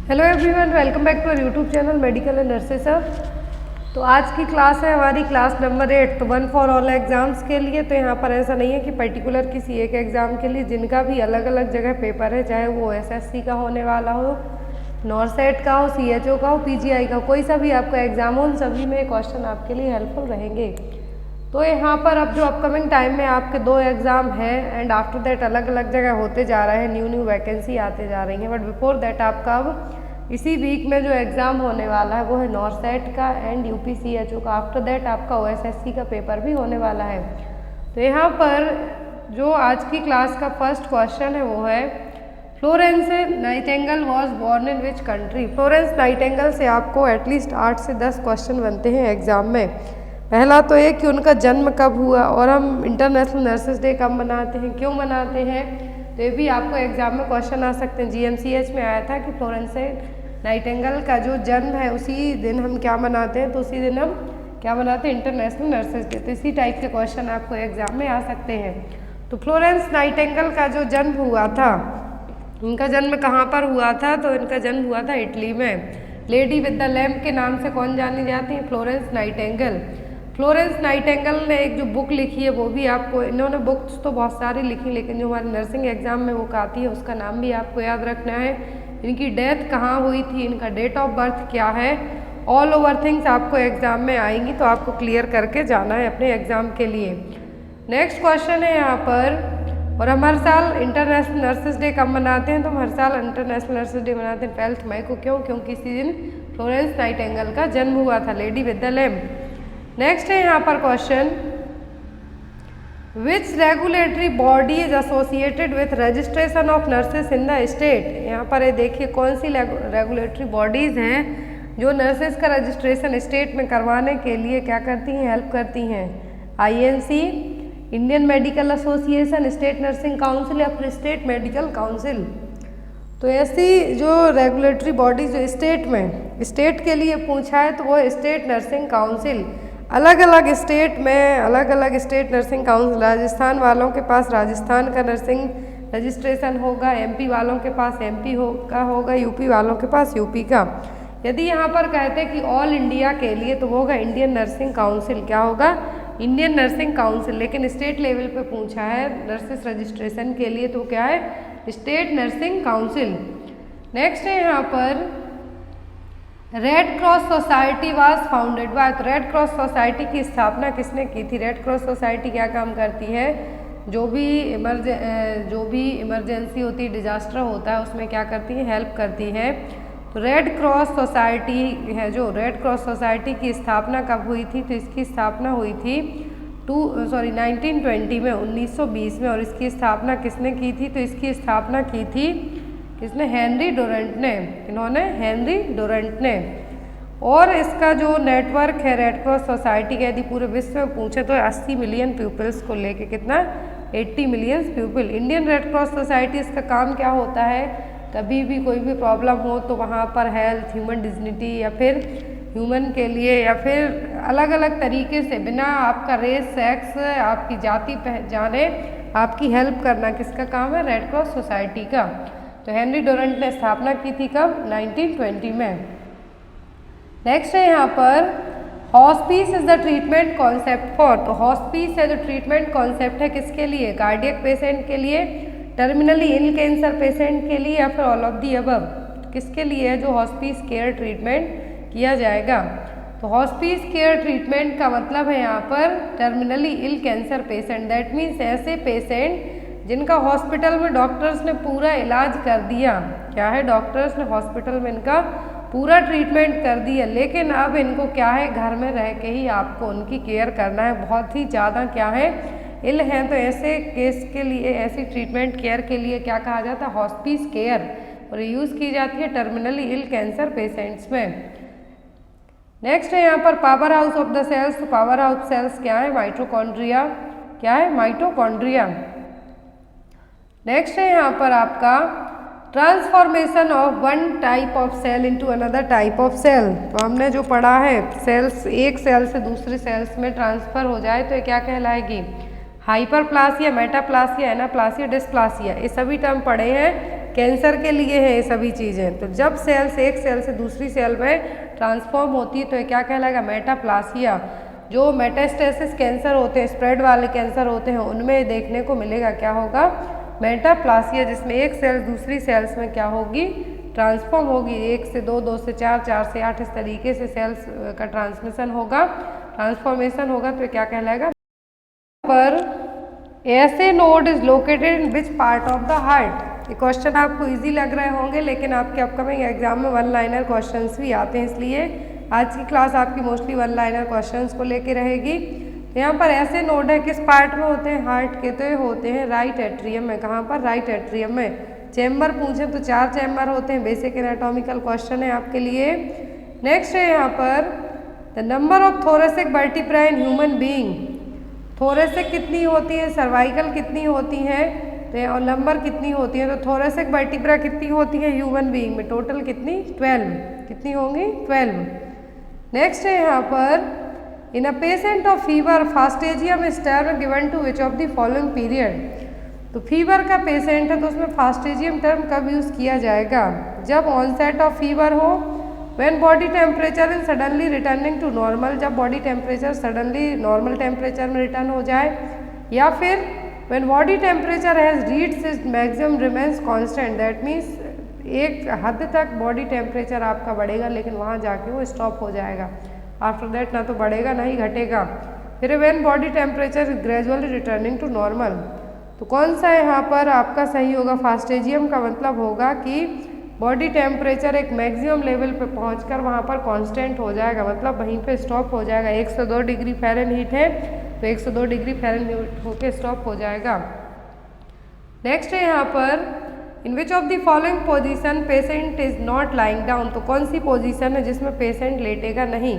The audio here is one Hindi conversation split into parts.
Hello everyone, welcome back to our YouTube channel medical and nurses hub. तो आज की क्लास है हमारी क्लास नंबर 8, तो 1 फॉर ऑल एग्ज़ाम्स के लिए। तो यहाँ पर ऐसा नहीं है कि पर्टिकुलर किसी एक एग्ज़ाम के लिए, जिनका भी अलग अलग जगह पेपर है, चाहे वो एसएससी का होने वाला हो, नॉर्सेट का हो, सीएचओ का हो, पीजीआई का, कोई सा भी आपका एग्ज़ाम हो, उन सभी में क्वेश्चन आपके लिए हेल्पफुल रहेंगे। तो यहाँ पर अब जो अपकमिंग टाइम में आपके 2 एग्ज़ाम हैं एंड आफ्टर दैट अलग अलग जगह होते जा रहे हैं, न्यू वैकेंसी आते जा रही हैं। बट बिफोर दैट आपका अब इसी वीक में जो एग्ज़ाम होने वाला है वो है नॉर्सेट का एंड यूपीसीएचओ का। आफ्टर दैट आपका ओएसएससी का पेपर भी होने वाला है। तो यहाँ पर जो आज की क्लास का फर्स्ट क्वेश्चन है वो है, Florence Nightingale was born in which country. Florence Nightingale से आपको एटलीस्ट 8 से 10 क्वेश्चन बनते हैं एग्ज़ाम में। पहला तो ये कि उनका जन्म कब हुआ और हम इंटरनेशनल नर्सेस डे कब मनाते हैं, क्यों मनाते हैं, तो ये भी आपको एग्जाम में क्वेश्चन आ सकते हैं। जीएमसीएच में आया था कि फ्लोरेंस नाइटिंगेल का जो जन्म है उसी दिन हम क्या मनाते हैं, तो उसी दिन हम क्या मनाते हैं, इंटरनेशनल नर्सेस डे। तो इसी टाइप के क्वेश्चन आपको एग्जाम में आ सकते हैं। तो फ्लोरेंस नाइटिंगेल का जो जन्म हुआ था, इनका जन्म कहाँ पर हुआ था, तो इनका जन्म हुआ था इटली में। लेडी विद द लैम्प के नाम से कौन जानी जाती है, फ्लोरेंस नाइटिंगेल। फ्लोरेंस नाइटिंगेल ने एक जो बुक लिखी है वो भी आपको, इन्होंने बुक्स तो बहुत सारी लिखी, लेकिन जो हमारे नर्सिंग एग्जाम में वो आती है उसका नाम भी आपको याद रखना है। इनकी डेथ कहाँ हुई थी, इनका डेट ऑफ बर्थ क्या है, ऑल ओवर थिंग्स आपको एग्जाम में आएंगी, तो आपको क्लियर करके जाना है अपने एग्जाम के लिए। नेक्स्ट क्वेश्चन है यहाँ पर, और हम हर साल इंटरनेशनल नर्सेस डे कब मनाते हैं, तो हम हर साल इंटरनेशनल नर्सेस डे मनाते हैं 12 मई को। क्यों? क्योंकि इसी दिन फ्लोरेंस नाइटिंगेल का जन्म हुआ था, lady with the lamp. Next है यहाँ पर question, which regulatory body is associated with registration of nurses in the state. यहाँ पर ये देखिए कौन सी रेगुलेटरी बॉडीज़ हैं जो नर्सेस का रजिस्ट्रेशन स्टेट में करवाने के लिए क्या करती हैं, हेल्प करती हैं। INC, Indian medical association, state nursing council या फिर स्टेट मेडिकल काउंसिल। तो ऐसी जो रेगुलेटरी बॉडी जो स्टेट के लिए पूछा है तो वो स्टेट नर्सिंग काउंसिल। अलग अलग स्टेट में अलग अलग स्टेट नर्सिंग काउंसिल, राजस्थान वालों के पास राजस्थान का नर्सिंग रजिस्ट्रेशन होगा, एमपी वालों के पास एमपी का होगा, यूपी वालों के पास यूपी का। यदि यहाँ पर कहते कि ऑल इंडिया के लिए तो वो होगा इंडियन नर्सिंग काउंसिल। क्या होगा? Indian nursing council. लेकिन स्टेट लेवल पे पूछा है नर्सिस रजिस्ट्रेशन के लिए तो क्या है, स्टेट नर्सिंग काउंसिल। नेक्स्ट है यहाँ पर, red cross society was founded by. तो रेड क्रॉस सोसाइटी की स्थापना किसने की थी? रेड क्रॉस सोसाइटी क्या काम करती है, जो भी इमरजेंसी होती है, डिजास्टर होता है, उसमें क्या करती है, हेल्प करती है। तो रेड क्रॉस सोसाइटी है, जो रेड क्रॉस सोसाइटी की स्थापना कब हुई थी, तो इसकी स्थापना हुई थी 1920 में, 1920 में। और इसकी स्थापना किसने की थी, तो इसकी स्थापना की थी किसने, हेनरी डोरेंट ने। इन्होंने हेनरी डोरेंट ने। और इसका जो नेटवर्क है रेड क्रॉस सोसाइटी का, यदि पूरे विश्व में पूछे तो 80 मिलियन पीपल्स को लेके, कितना, 80 million people. Indian red cross society, इसका काम क्या होता है, कभी भी कोई भी प्रॉब्लम हो तो वहाँ पर हेल्थ, ह्यूमन डिग्निटी या फिर ह्यूमन के लिए या फिर अलग अलग तरीके से बिना आपका रेस, सेक्स, आपकी जाति पहचाने आपकी हेल्प करना किसका काम है, रेड क्रॉस सोसाइटी का। तो हेनरी डोरेंट ने स्थापना की थी कब, 1920 में। नेक्स्ट है यहाँ पर, hospice is the treatment concept for. तो हॉस्पिस है जो ट्रीटमेंट कॉन्सेप्ट है किसके लिए, कार्डियक पेशेंट के लिए, टर्मिनली इल कैंसर पेशेंट के लिए, या फिर ऑल ऑफ दी अबव। किसके लिए है जो हॉस्पिस केयर ट्रीटमेंट किया जाएगा। तो हॉस्पिस केयर ट्रीटमेंट का मतलब है यहाँ पर terminally ill cancer patient. That means ऐसे पेशेंट जिनका हॉस्पिटल में डॉक्टर्स ने पूरा इलाज कर दिया। क्या है, डॉक्टर्स ने हॉस्पिटल में इनका पूरा ट्रीटमेंट कर दिया, लेकिन अब इनको क्या है, घर में रह के ही आपको उनकी केयर करना है। बहुत ही ज़्यादा क्या है, इल हैं, तो ऐसे केस के लिए, ऐसी ट्रीटमेंट केयर के लिए क्या कहा जाता है, हॉस्पिस केयर। और यूज़ की जाती है टर्मिनली इल कैंसर पेशेंट्स में। नेक्स्ट है यहाँ पर, power house of the cells. तो पावर हाउस सेल्स क्या है, माइटोकॉन्ड्रिया। क्या है, माइटोकॉन्ड्रिया। नेक्स्ट है यहाँ पर आपका, transformation of one type of cell into another type of cell. तो हमने जो पढ़ा है, सेल्स एक सेल से दूसरे सेल्स में ट्रांसफर हो जाए तो ये क्या कहलाएगी, हाइपरप्लासिया, मेटाप्लासिया, एनाप्लासिया, डिस्प्लासिया। ये सभी टर्म पढ़े हैं कैंसर के लिए है ये सभी चीज़ें। तो जब सेल्स एक सेल से दूसरी सेल में ट्रांसफॉर्म होती है तो ये क्या कहलाएगा, मेटाप्लासिया। जो मेटास्टेसिस कैंसर होते हैं, स्प्रेड वाले कैंसर होते हैं, उनमें देखने को मिलेगा, क्या होगा, मेटाप्लासिया, जिसमें एक सेल दूसरी सेल्स में क्या होगी, ट्रांसफॉर्म होगी। 1 से 2, 2 से 4, 4 से 8, इस तरीके से सेल्स का ट्रांसमिशन होगा, ट्रांसफॉर्मेशन होगा। तो क्या कहलाएगा। पर ऐसे node is located in which part of the heart. ये क्वेश्चन आपको इजी लग रहे होंगे, लेकिन आपके अपकमिंग एग्जाम में वन लाइनर क्वेश्चंस भी आते हैं, इसलिए आज की क्लास आपकी मोस्टली वन लाइनर क्वेश्चंस को लेके रहेगी। तो यहाँ पर ऐसे नोड है, किस पार्ट में होते हैं, हार्ट के, तो ये होते हैं राइट एट्रियम में। कहाँ पर, राइट एट्रियम में। चैम्बर पूछे तो 4 चैम्बर होते हैं, बेसिक एनाटॉमिकल क्वेश्चन है आपके लिए। नेक्स्ट है यहाँ पर the number of thoracic vertebra in human being. Thoracic कितनी होती है, सर्वाइकल कितनी होती है, तो और नंबर कितनी होती है, तो थोरेसिक वर्टिब्रा कितनी होती है ह्यूमन बीइंग में, टोटल कितनी, 12। कितनी होंगी, 12। नेक्स्ट है यहाँ पर in a patient of fever fastigium is term given to which of the following period. तो फीवर का पेशेंट है तो उसमें फास्टेजियम टर्म कब यूज़ किया जाएगा, जब ऑनसेट ऑफ फीवर हो, when body temperature in suddenly returning to normal, जब body temperature suddenly normal temperature में रिटर्न हो जाए, या फिर when body temperature has reached its maximum remains constant, that means एक हद तक बॉडी टेम्परेचर आपका बढ़ेगा लेकिन वहाँ जाके वो स्टॉप हो जाएगा, आफ्टर दैट ना तो बढ़ेगा ना ही घटेगा। फिर when body temperature gradually returning to normal, तो कौन सा यहाँ पर आपका सही होगा, फास्टेजियम का मतलब होगा कि बॉडी टेम्परेचर एक मैक्सिमम लेवल पे पहुंचकर वहाँ पर कांस्टेंट हो जाएगा, मतलब वहीं पे स्टॉप हो जाएगा। 102 डिग्री फ़ारेनहीट है तो 102 डिग्री फ़ारेनहीट होके स्टॉप हो जाएगा। नेक्स्ट है यहाँ पर in which of the following position patient is not lying down. तो कौन सी पोजीशन है जिसमें पेशेंट लेटेगा नहीं,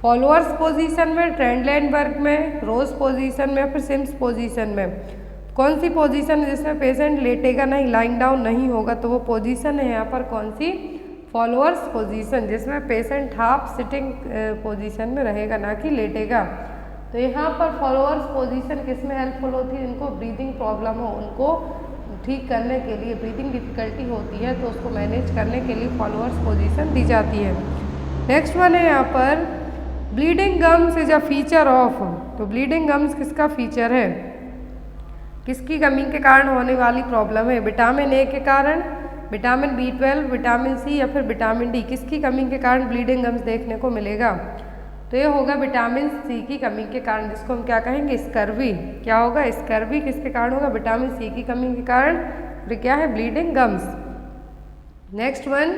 फॉलोअर्स पोजीशन में, ट्रेंडलैंडबर्ग में, रोज पोजीशन में, फिर सिम्स पोजीशन में। कौन सी पोजीशन है जिसमें पेशेंट लेटेगा नहीं, लाइंग डाउन नहीं होगा, तो वो पोजीशन है यहाँ पर कौन सी, फॉलोअर्स पोजीशन, जिसमें पेशेंट हाफ सिटिंग पोजीशन में रहेगा, ना कि लेटेगा। तो यहाँ पर फॉलोअर्स पोजीशन किस में हेल्पफुल होती है, जिनको ब्रीदिंग प्रॉब्लम हो उनको ठीक करने के लिए, ब्रीदिंग डिफिकल्टी होती है तो उसको मैनेज करने के लिए फॉलोअर्स पोजीशन दी जाती है। नेक्स्ट वन है यहाँ पर bleeding gums is a feature of. तो ब्लीडिंग गम्स किसका फीचर है, किसकी कमी के कारण होने वाली प्रॉब्लम है, विटामिन ए के कारण, विटामिन B12, विटामिन सी, या फिर विटामिन डी, किसकी कमी के कारण ब्लीडिंग गम्स देखने को मिलेगा, तो ये होगा विटामिन सी की कमी के कारण, जिसको हम क्या कहेंगे, स्कर्वी। क्या होगा, स्कर्वी किसके कारण होगा, विटामिन सी की कमी के कारण, फिर क्या है, bleeding gums. Next one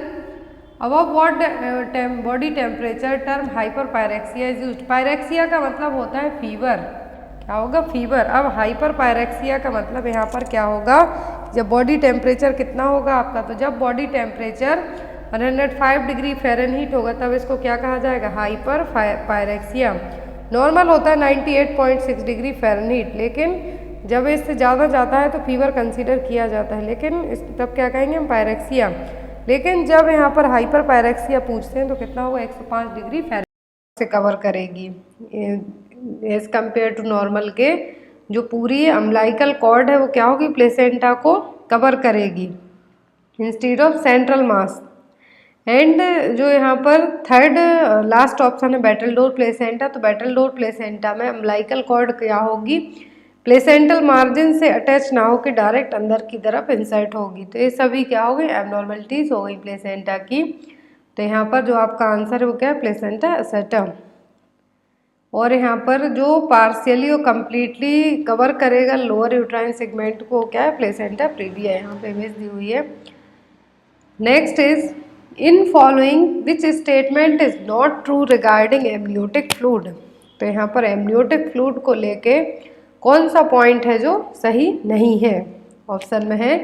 above what body temperature term hyperpyrexia is used. Pyrexia का मतलब होता है फीवर, क्या होगा, फीवर। अब हाइपरपायरेक्सिया का मतलब यहाँ पर क्या होगा, जब बॉडी टेम्परेचर कितना होगा आपका, तो जब बॉडी टेम्परेचर 105 डिग्री फ़ारेनहीट होगा तब इसको क्या कहा जाएगा, हाइपर पायरेक्सिया। नॉर्मल होता है 98.6 डिग्री फ़ारेनहीट, लेकिन जब इससे ज़्यादा जाता है तो फीवर कंसीडर किया जाता है, लेकिन तब क्या कहेंगे हम, पायरेक्सिया। लेकिन जब यहाँ पर हाइपर पायरेक्सिया पूछते हैं तो कितना होगा, 105 डिग्री फ़ारेनहीट से कवर करेगी एज कम्पेयर टू नॉर्मल के। जो पूरी अम्लाइकल कॉर्ड है वो क्या होगी, प्लेसेंटा को कवर करेगी instead of central mass. And जो यहाँ पर थर्ड लास्ट ऑप्शन है बैटलडोर प्लेसेंटा, तो बैटलडोर प्लेसेंटा में अम्लाइकल कॉर्ड क्या होगी, प्लेसेंटल मार्जिन से अटैच ना हो के डायरेक्ट अंदर की तरफ इंसर्ट होगी। तो ये सभी क्या हो गई, एबनॉर्मलिटीज हो गई प्लेसेंटा की। तो यहाँ पर जो आपका आंसर है वो क्या है, प्लेसेंटा एसेटा। और यहाँ पर जो पार्शियली और कम्प्लीटली कवर करेगा लोअर यूट्राइन सेगमेंट को, क्या है, प्लेसेंटा प्रीविया, यहाँ पे इमेज दी हुई है। Next is in following which statement is not true regarding amniotic fluid. तो यहाँ पर एमनियोटिक फ्लूइड को लेके कौन सा पॉइंट है जो सही नहीं है। ऑप्शन में है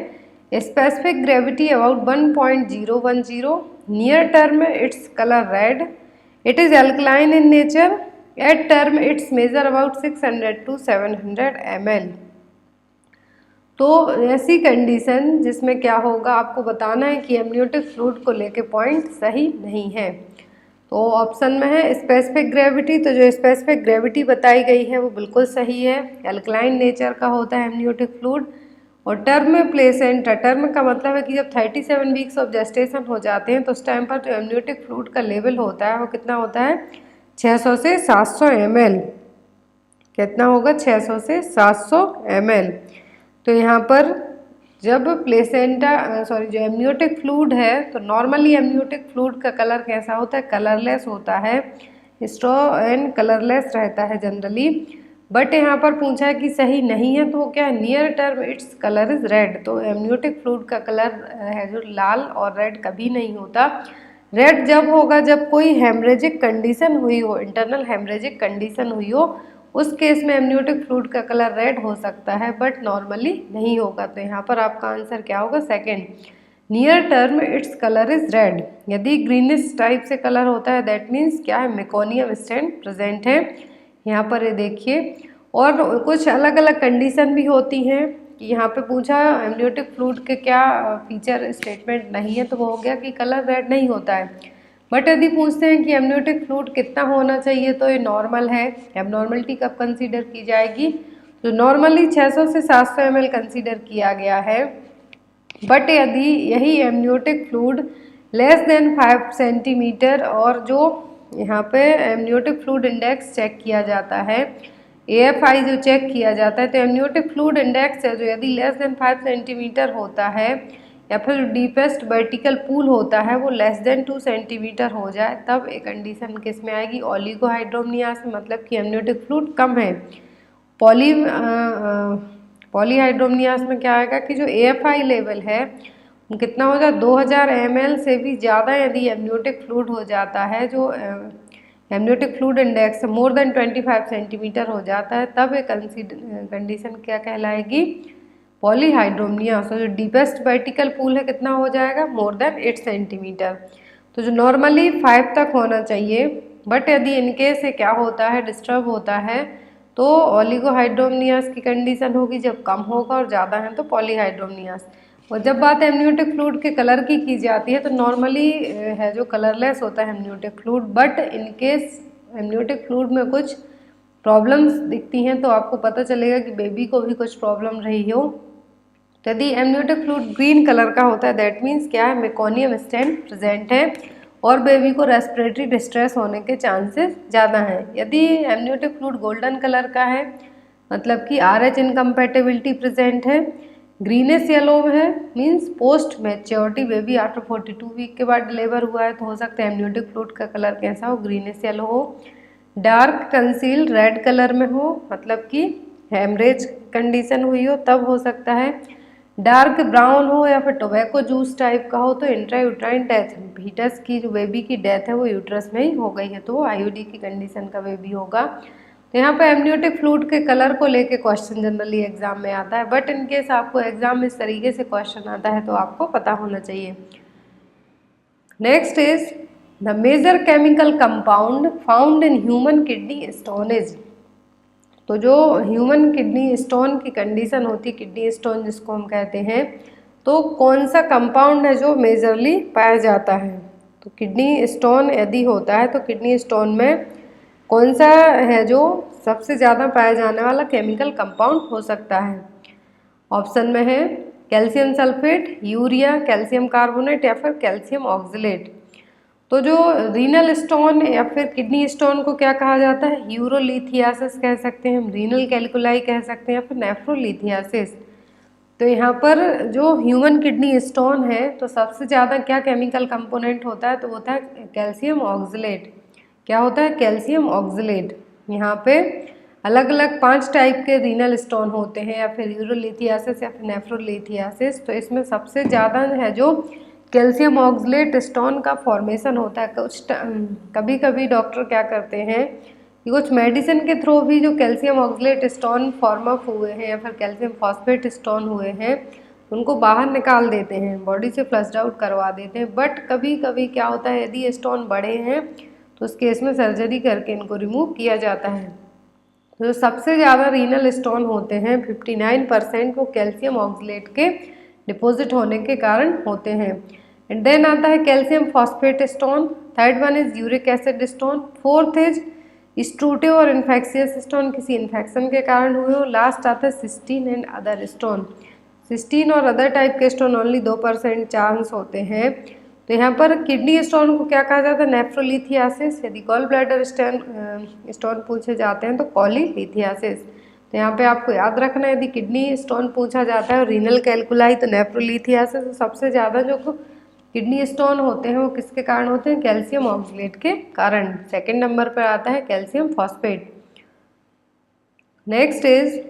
specific gravity about 1.010, near term its colour red, it is alkaline in nature, at term its measure about 600 to 700 ml। तो ऐसी कंडीशन जिसमें क्या होगा, आपको बताना है कि एमनियोटिक फ्लूइड को लेके पॉइंट सही नहीं है। तो ऑप्शन में है स्पेसिफिक ग्रेविटी, तो जो स्पेसिफिक ग्रेविटी बताई गई है वो बिल्कुल सही है, एल्कलाइन नेचर का होता है एमनियोटिक फ्लूइड। और टर्म में प्लेसेंटा, टर्म का मतलब है कि जब 37 वीक्स ऑफ जेस्टेशन हो जाते हैं तो उस टाइम पर जो एमनियोटिक फ्लूइड का लेवल होता है वो कितना होता है 600 से 700 ml। कितना होगा 600 से 700 ml। तो यहाँ पर जब प्लेसेंटा जो एमनियोटिक फ्लूइड है तो नॉर्मली एमनियोटिक फ्लूइड का कलर कैसा होता है, कलरलेस होता है, स्ट्रॉ एंड कलरलेस रहता है जनरली। बट यहाँ पर पूछा है कि सही नहीं है तो वो क्या है, near term its colour is red. तो एमनियोटिक फ्लूइड का कलर है जो लाल और रेड कभी नहीं होता। रेड जब होगा जब कोई हेमरेजिक कंडीशन हुई हो, इंटरनल हेमरेजिक कंडीशन हुई हो, उस केस में एमनियोटिक फ्लूइड का कलर रेड हो सकता है, बट नॉर्मली नहीं होगा। तो यहाँ पर आपका आंसर क्या होगा second, near term its colour is red. यदि ग्रीनिश टाइप से कलर होता है दैट मीन्स क्या है, मेकोनियम स्टैंड प्रेजेंट है। यहाँ पर ये देखिए, और कुछ अलग अलग कंडीशन भी होती हैं कि यहाँ पे पूछा एमनियोटिक फ्लूइड के क्या फीचर स्टेटमेंट नहीं है, तो वो हो गया कि कलर रेड नहीं होता है। बट यदि पूछते हैं कि एमनियोटिक फ्लूइड कितना होना चाहिए तो ये नॉर्मल है। एबनॉर्मलिटी कब कंसीडर की जाएगी, तो नॉर्मली 600 से 700 ml कंसीडर किया गया है। बट यदि यही amniotic fluid less than 5 centimetre, और जो यहाँ पे एमनियोटिक फ्लूइड इंडेक्स चेक किया जाता है, AFI जो चेक किया जाता है, तो एमनियोटिक फ्लूइड इंडेक्स है जो यदि लेस देन 5 सेंटीमीटर होता है या फिर डीपेस्ट वर्टिकल पूल होता है वो लेस देन 2 सेंटीमीटर हो जाए, तब एक कंडीशन किस में आएगी, ओलिगोहाइड्रोमनियास में, मतलब कि एमनियोटिक फ्लूइड कम है। पॉलीहाइड्रोमनियास में क्या आएगा कि जो AFI लेवल है वो कितना हो जाए 2000 ml से भी ज़्यादा यदि एमनियोटिक फ्लूइड हो जाता है, जो amniotic fluid index more than 25 centimetre हो जाता है, तब एक कंडीशन क्या कहलाएगी, पॉलीहाइड्रोमनियास। जो डीपेस्ट वर्टिकल पूल है कितना हो जाएगा, मोर देन 8 सेंटीमीटर। तो जो नॉर्मली 5 तक होना चाहिए, बट यदि इनकेस से क्या होता है, डिस्टर्ब होता है, तो ओलिगोहाइड्रोमनियास की कंडीशन होगी, जब कम होगा और ज़्यादा है तो पॉलीहाइड्रोमनियास। और जब बात एमनियोटिक फ्लूइड के कलर की जाती है तो नॉर्मली है जो कलरलेस होता है amniotic fluid, but in case amniotic fluid में कुछ प्रॉब्लम्स दिखती हैं तो आपको पता चलेगा कि बेबी को भी कुछ प्रॉब्लम रही हो। तो यदि एमनियोटिक फ्लूइड ग्रीन कलर का होता है दैट मीन्स क्या है, मेकोनियम स्टैंड प्रेजेंट है और बेबी को रेस्पिरेटरी डिस्ट्रेस होने के चांसेस ज़्यादा हैं। यदि एमनियोटिक फ्लूइड गोल्डन कलर का है मतलब कि RH इनकम्पैटिबिलिटी प्रेजेंट है, ग्रीनिश येलो है means post maturity, baby after 42 week के बाद डिलीवर हुआ है, तो हो सकता है एमनियोटिक फ्लूइड का कलर कैसा हो, ग्रीनिश येलो हो। डार्क कंसील रेड कलर में हो मतलब कि हेमरेज कंडीशन हुई हो तब हो सकता है। डार्क ब्राउन हो या फिर टोबैको जूस टाइप का हो तो इंट्रायूट्राइन डेथ, फीटस की जो बेबी की डेथ है वो यूट्रस में ही हो गई है तो वो IUD की कंडीशन का बेबी होगा। तो यहाँ पर एमनियोटिक फ्लूइड के कलर को लेके क्वेश्चन जनरली एग्जाम में आता है, बट इनकेस आपको एग्जाम में इस तरीके से क्वेश्चन आता है तो आपको पता होना चाहिए। Next is the major chemical compound found in human kidney stone is. तो जो ह्यूमन किडनी स्टोन की कंडीशन होती है, किडनी स्टोन जिसको हम कहते हैं, तो कौन सा कंपाउंड है जो मेजरली पाया जाता है। तो किडनी स्टोन यदि होता है तो किडनी स्टोन में कौन सा है जो सबसे ज़्यादा पाया जाने वाला केमिकल कंपाउंड हो सकता है। ऑप्शन में है calcium sulphate, urea, calcium carbonate या फिर कैल्शियम ऑक्सलेट। तो जो रीनल स्टोन या फिर किडनी स्टोन को क्या कहा जाता है, यूरोलिथियासिस कह सकते हैं हम, रीनल कैलकुलाई कह सकते हैं या फिर नेफ्रोलिथियासिस। तो यहाँ पर जो ह्यूमन किडनी स्टोन है तो सबसे ज़्यादा क्या केमिकल कंपोनेंट होता है, तो होता है कैल्शियम ऑक्सलेट। क्या होता है, कैल्शियम ऑक्सलेट। यहाँ पे अलग अलग 5 टाइप के रीनल स्टोन होते हैं या फिर यूरोलिथियासिस या फिर नेफ्रोलिथियासिस। तो इसमें सबसे ज़्यादा है जो कैल्शियम ऑक्सलेट स्टोन का फॉर्मेशन होता है। कभी कभी डॉक्टर क्या करते हैं कि कुछ मेडिसिन के थ्रू भी जो calcium oxalate stone form up हुए हैं या फिर कैल्शियम फॉस्फेट स्टोन हुए हैं उनको बाहर निकाल देते हैं, बॉडी से फ्लश्ड आउट करवा देते हैं। बट कभी कभी क्या होता है, यदि स्टोन बड़े हैं तो उस केस में सर्जरी करके इनको रिमूव किया जाता है। तो सबसे ज़्यादा रीनल स्टोन होते हैं 59% वो कैल्शियम ऑक्सलेट के डिपॉजिट होने के कारण होते हैं। एंड देन आता है calcium phosphate stone, third one is uric acid stone, fourth is struvite और इन्फेक्शियस स्टोन, किसी इन्फेक्शन के कारण हुए हो, लास्ट आता है cystine and other stone. Cystine और अदर टाइप के स्टोन ओनली 2% चांस होते हैं। तो यहाँ पर किडनी स्टोन को क्या कहा जाता है? नेफ्रोलिथियासिस। यदि गॉल ब्लैडर स्टोन पूछे जाते हैं तो कॉलीलिथियासिस। तो यहाँ पे आपको याद रखना है, यदि किडनी स्टोन पूछा जाता है और रीनल कैलकुलाई तो नेफ्रोलिथियासिस। सबसे ज़्यादा जो किडनी स्टोन होते हैं वो किसके कारण होते हैं? कैल्शियम ऑक्सलेट के कारण। सेकंड नंबर पर आता है calcium phosphate. Next is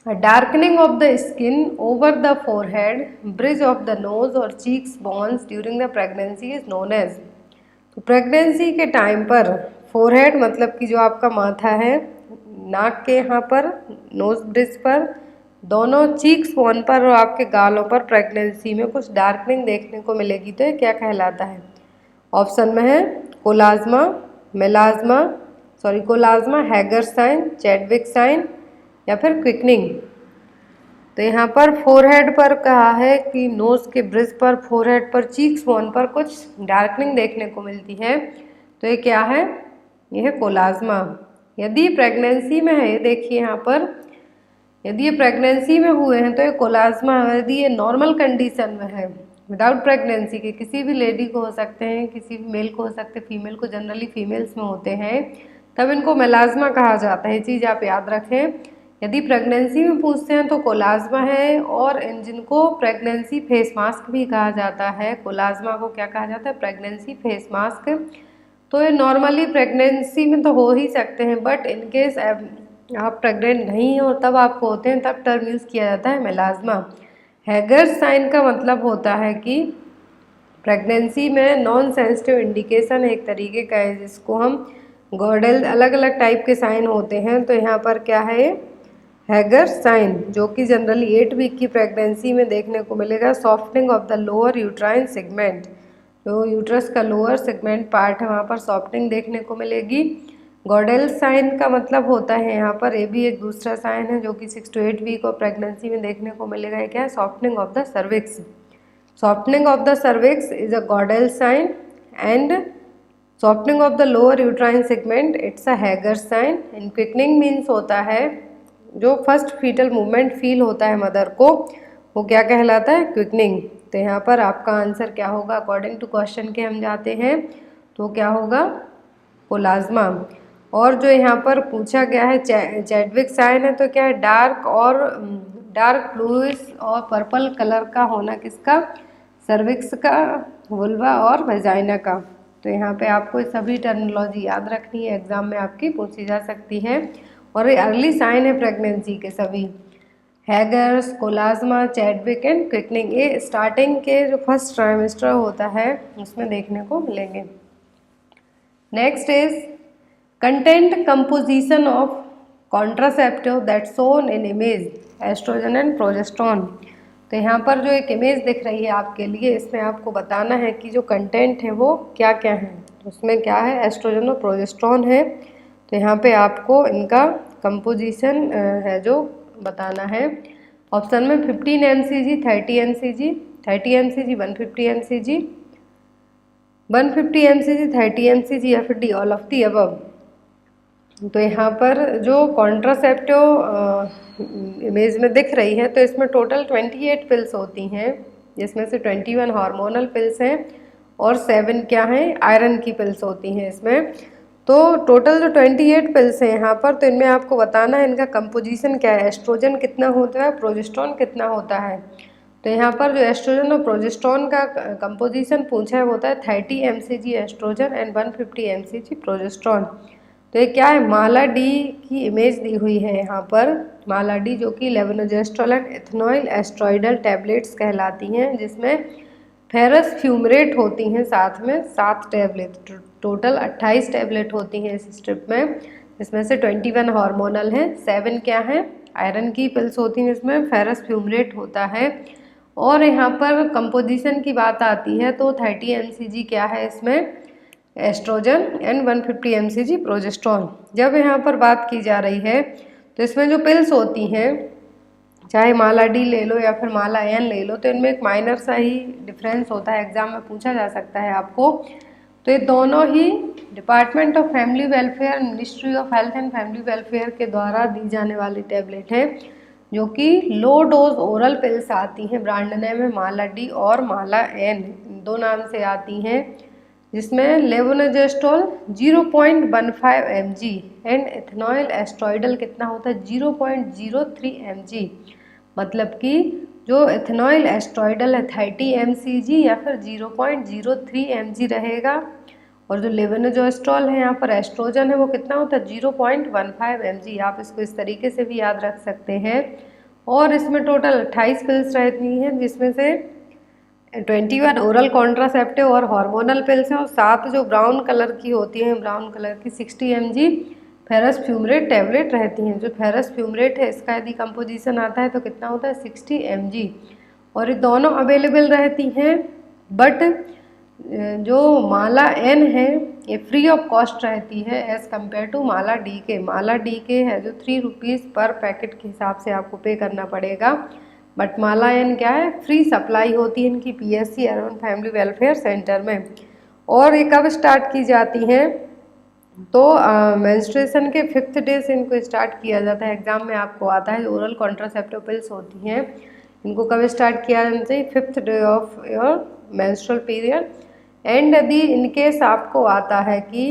A darkening of the skin over the forehead, bridge of the nose or cheeks bones during the pregnancy is known as। तो प्रेगनेंसी के टाइम पर फोरहेड मतलब कि जो आपका माथा है, नाक के यहाँ पर, नोज ब्रिज पर, दोनों चीक्स बोन पर और आपके गालों पर प्रेगनेंसी में कुछ डार्कनिंग देखने को मिलेगी। तो ये क्या कहलाता है? ऑप्शन में है कोलाज्मा, कोलाज्मा, हैगर साइन, चैडविक साइन या फिर क्विकनिंग। तो यहाँ पर फोरहेड पर कहा है कि नोज के ब्रिज पर, फोरहेड पर, चीक्स बोन पर कुछ डार्कनिंग देखने को मिलती है। तो ये क्या है? ये है कोलाज्मा। यदि प्रेगनेंसी में है, देखिए यहाँ पर, यदि ये प्रेगनेंसी में हुए हैं तो ये कोलाज्मा। यदि ये नॉर्मल कंडीशन में है, विदाउट प्रेगनेंसी के, किसी भी लेडी को हो सकते हैं, किसी भी मेल को हो सकते हैं, फीमेल को, जनरली फीमेल्स में होते हैं, तब इनको मेलाज्मा कहा जाता है। ये चीज़ आप याद रखें। यदि प्रेगनेंसी में पूछते हैं तो कोलाज्मा है, और जिनको प्रेगनेंसी फेस मास्क भी कहा जाता है, कोलाज्मा को क्या कहा जाता है? Pregnancy face mask. तो ये नॉर्मली प्रेगनेंसी में तो हो ही सकते हैं, बट इनकेस आप प्रेग्नेंट नहीं हो तब आपको होते हैं, तब टर्म यूज़ किया जाता है मेलाज्मा। हैगर साइन का मतलब होता है कि प्रेगनेंसी में नॉन सेंसिटिव इंडिकेशन एक तरीके का है, जिसको हम गॉर्डेल, अलग अलग टाइप के साइन होते हैं। तो यहाँ पर क्या है? हैगर साइन, जो कि जनरली 8 वीक की प्रेगनेंसी में देखने को मिलेगा। Softening of the lower uterine segment, जो यूट्रस का लोअर सेगमेंट पार्ट है वहाँ पर सॉफ्टनिंग देखने को मिलेगी। गॉर्डेल साइन का मतलब होता है यहाँ पर, ये भी एक दूसरा साइन है जो कि 6 to 8 वीक ऑफ प्रेगनेंसी में देखने को मिलेगा। ये क्या है? Softening of the cervix. Softening of the cervix is a Goodell sign, and softening of the lower uterine segment it's a Hegar sign. And quickening means होता है जो फर्स्ट फीटल मूवमेंट फील होता है मदर को, वो क्या कहलाता है? क्विकनिंग। तो यहाँ पर आपका आंसर क्या होगा? अकॉर्डिंग टू क्वेश्चन के हम जाते हैं तो क्या होगा? कोलाज्मा। और जो यहाँ पर पूछा गया है चैडविक साइन है, तो क्या है? डार्क ब्लूइश और पर्पल कलर का होना किसका? सर्विक्स का, वुल्वा और वेजाइना का। तो यहाँ पे आपको सभी टर्मिनोलॉजी याद रखनी है, एग्जाम में आपकी पूछी जा सकती है। और ये अर्ली साइन है प्रेगनेंसी के सभी, हैगर्स, कोलाज्मा, चैडविक एंड क्विकनिंग। ये स्टार्टिंग के जो फर्स्ट ट्राइमेस्टर होता है उसमें देखने को मिलेंगे। Next is content composition of contraceptive that shown in image, estrogen and progesterone. तो यहाँ पर जो एक इमेज दिख रही है आपके लिए, इसमें आपको बताना है कि जो कंटेंट है वो क्या क्या है। तो उसमें क्या है? एस्ट्रोजन और प्रोजेस्टेरोन है। तो यहाँ पे आपको इनका कंपोजिशन है जो बताना है। ऑप्शन में 15 mcg, 30 mcg, 30 mcg, 150 mcg, 150 mcg, 30 mcg या फिर D, all of the above. तो यहाँ पर जो कॉन्ट्रासेप्टिव इमेज में दिख रही है, तो इसमें टोटल 28 पिल्स होती हैं, जिसमें से 21 हार्मोनल पिल्स हैं और 7 क्या हैं? आयरन की पिल्स होती हैं इसमें। तो टोटल जो 28 पिल्स हैं यहाँ पर, तो इनमें आपको बताना है इनका कंपोजिशन क्या है, एस्ट्रोजन कितना होता है, प्रोजेस्टेरोन कितना होता है। तो यहाँ पर जो एस्ट्रोजन और प्रोजेस्टेरोन का कंपोजिशन पूछा है वो होता है 30 mcg estrogen and 150 mcg progesterone. तो ये क्या है? माला डी की इमेज दी हुई है यहाँ पर। माला डी जो कि levonorgestrel and ethanol oestradiol tablets कहलाती हैं, जिसमें फेरस फ्यूमरेट होती हैं साथ में 7 टैबलेट, टोटल 28 टैबलेट होती हैं इस स्ट्रिप में, जिसमें से 21 हार्मोनल हैं, 7 क्या हैं? आयरन की पिल्स होती हैं, इसमें फेरस फ्यूमरेट होता है। और यहाँ पर कंपोजिशन की बात आती है तो 30 mcg क्या है इसमें? Estrogen and 150 mcg progesterone. जब यहाँ पर बात की जा रही है तो इसमें जो पिल्स होती हैं, चाहे माला डी ले लो या फिर माला एन ले लो, तो इनमें एक माइनर सा ही डिफरेंस होता है, एग्जाम में पूछा जा सकता है आपको। तो ये दोनों ही department of family welfare, ministry of health and family welfare के द्वारा दी जाने वाली टैबलेट है। जो कि लो डोज ओरल पिल्स आती हैं, ब्रांड नेम है माला डी और माला एन, दो नाम से आती हैं, जिसमें लेवोनोजेस्ट्रोल 0.15 mg एंड एथेनॉल एस्ट्रॉइडल कितना होता है 0.03 mg। मतलब कि जो एथेनॉल एस्ट्रॉइडल है 30 mcg या फिर 0.03 mg रहेगा, और जो लेवोनोजेस्ट्रोल है यहाँ पर एस्ट्रोजन है वो कितना होता है 0.15 mg। आप इसको इस तरीके से भी याद रख सकते हैं। और इसमें टोटल 28 पिल्स रहती हैं, जिसमें से 21 ओरल कॉन्ट्रासेप्टिव और हार्मोनल पिल्स हैं, और 7 जो ब्राउन कलर की होती हैं, ब्राउन कलर की 60 mg फेरस फ्यूमरेट टैबलेट रहती हैं। जो फेरस फ्यूमरेट है इसका यदि कंपोजिशन आता है तो कितना होता है 60 mg। और ये दोनों अवेलेबल रहती हैं, बट जो माला एन है ये फ्री ऑफ कॉस्ट रहती है as compare to Mala D के। माला डी के है जो 3 रुपीज़ पर पैकेट के हिसाब से आपको पे करना पड़ेगा, बट माला एन क्या है, फ्री सप्लाई होती है इनकी PSC urban family welfare centre में। और ये कब स्टार्ट की जाती हैं, तो मेंस्ट्रुएशन के 5th डे से इनको स्टार्ट किया जाता है। एग्जाम में आपको आता है, जो ओरल कॉन्ट्रासेप्टिव पिल्स होती हैं इनको कब स्टार्ट किया जाना चाहिए, 5th day of your menstrual period. And यदि इनकेस आपको आता है कि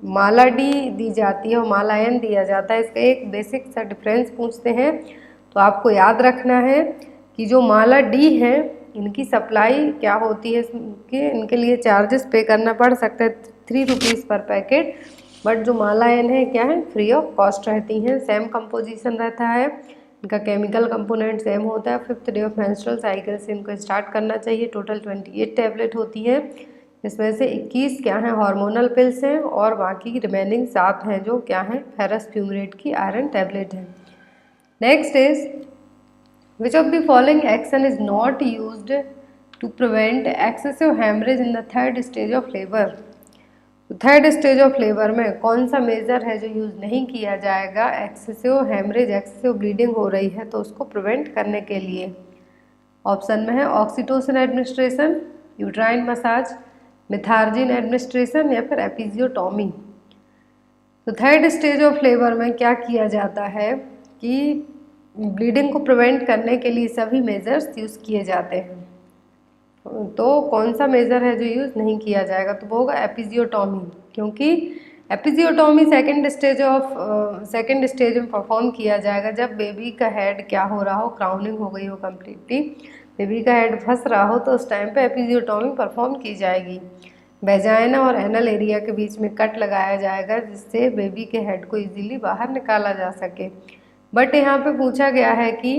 माला डी दी जाती है और माला एन दिया जाता है, इसका एक बेसिक सा डिफरेंस पूछते हैं, तो आपको याद रखना है कि जो माला डी है इनकी सप्लाई क्या होती है, इनके लिए चार्जेस पे करना पड़ सकता है 3 रुपीज़ पर पैकेट, बट जो माला एन है क्या है, फ्री ऑफ कॉस्ट रहती हैं। सेम कंपोजिशन रहता है, इनका केमिकल कंपोनेंट सेम होता है। 5th day of menstrual cycle से इनको स्टार्ट करना चाहिए। टोटल 28 टैबलेट होती है, इसमें से 21 क्या हैं हार्मोनल पिल्स हैं, और बाकी रिमेनिंग 7 हैं जो क्या हैं फेरस फ्यूमरेट की आयरन टैबलेट है। Next is which of the following action is not used to prevent excessive haemorrhage in the 3rd stage of labour. 3rd stage of labour में कौन सा मेजर है जो यूज़ नहीं किया जाएगा, एक्सेसिव हेमरेज, एक्सेसिव ब्लीडिंग हो रही है तो उसको प्रिवेंट करने के लिए। ऑप्शन में है oxytocin administration, uterine massage, Methergine administration या फिर एपिजियोटॉमी। तो 3rd स्टेज ऑफ लेबर में क्या किया जाता है कि ब्लीडिंग को प्रिवेंट करने के लिए सभी मेजर्स यूज़ किए जाते हैं। तो कौन सा मेजर है जो यूज़ नहीं किया जाएगा, तो वो होगा एपिजियोटॉमी, क्योंकि एपिजियोटॉमी सेकंड स्टेज में परफॉर्म किया जाएगा जब बेबी का हेड क्या हो रहा हो, क्राउनिंग हो गई हो कम्प्लीटली, बेबी का हेड फंस रहा हो, तो उस टाइम पे एपिजियोटॉमी परफॉर्म की जाएगी। वेजाइना और एनल एरिया के बीच में कट लगाया जाएगा जिससे बेबी के हेड को इजीली बाहर निकाला जा सके। बट यहाँ पे पूछा गया है कि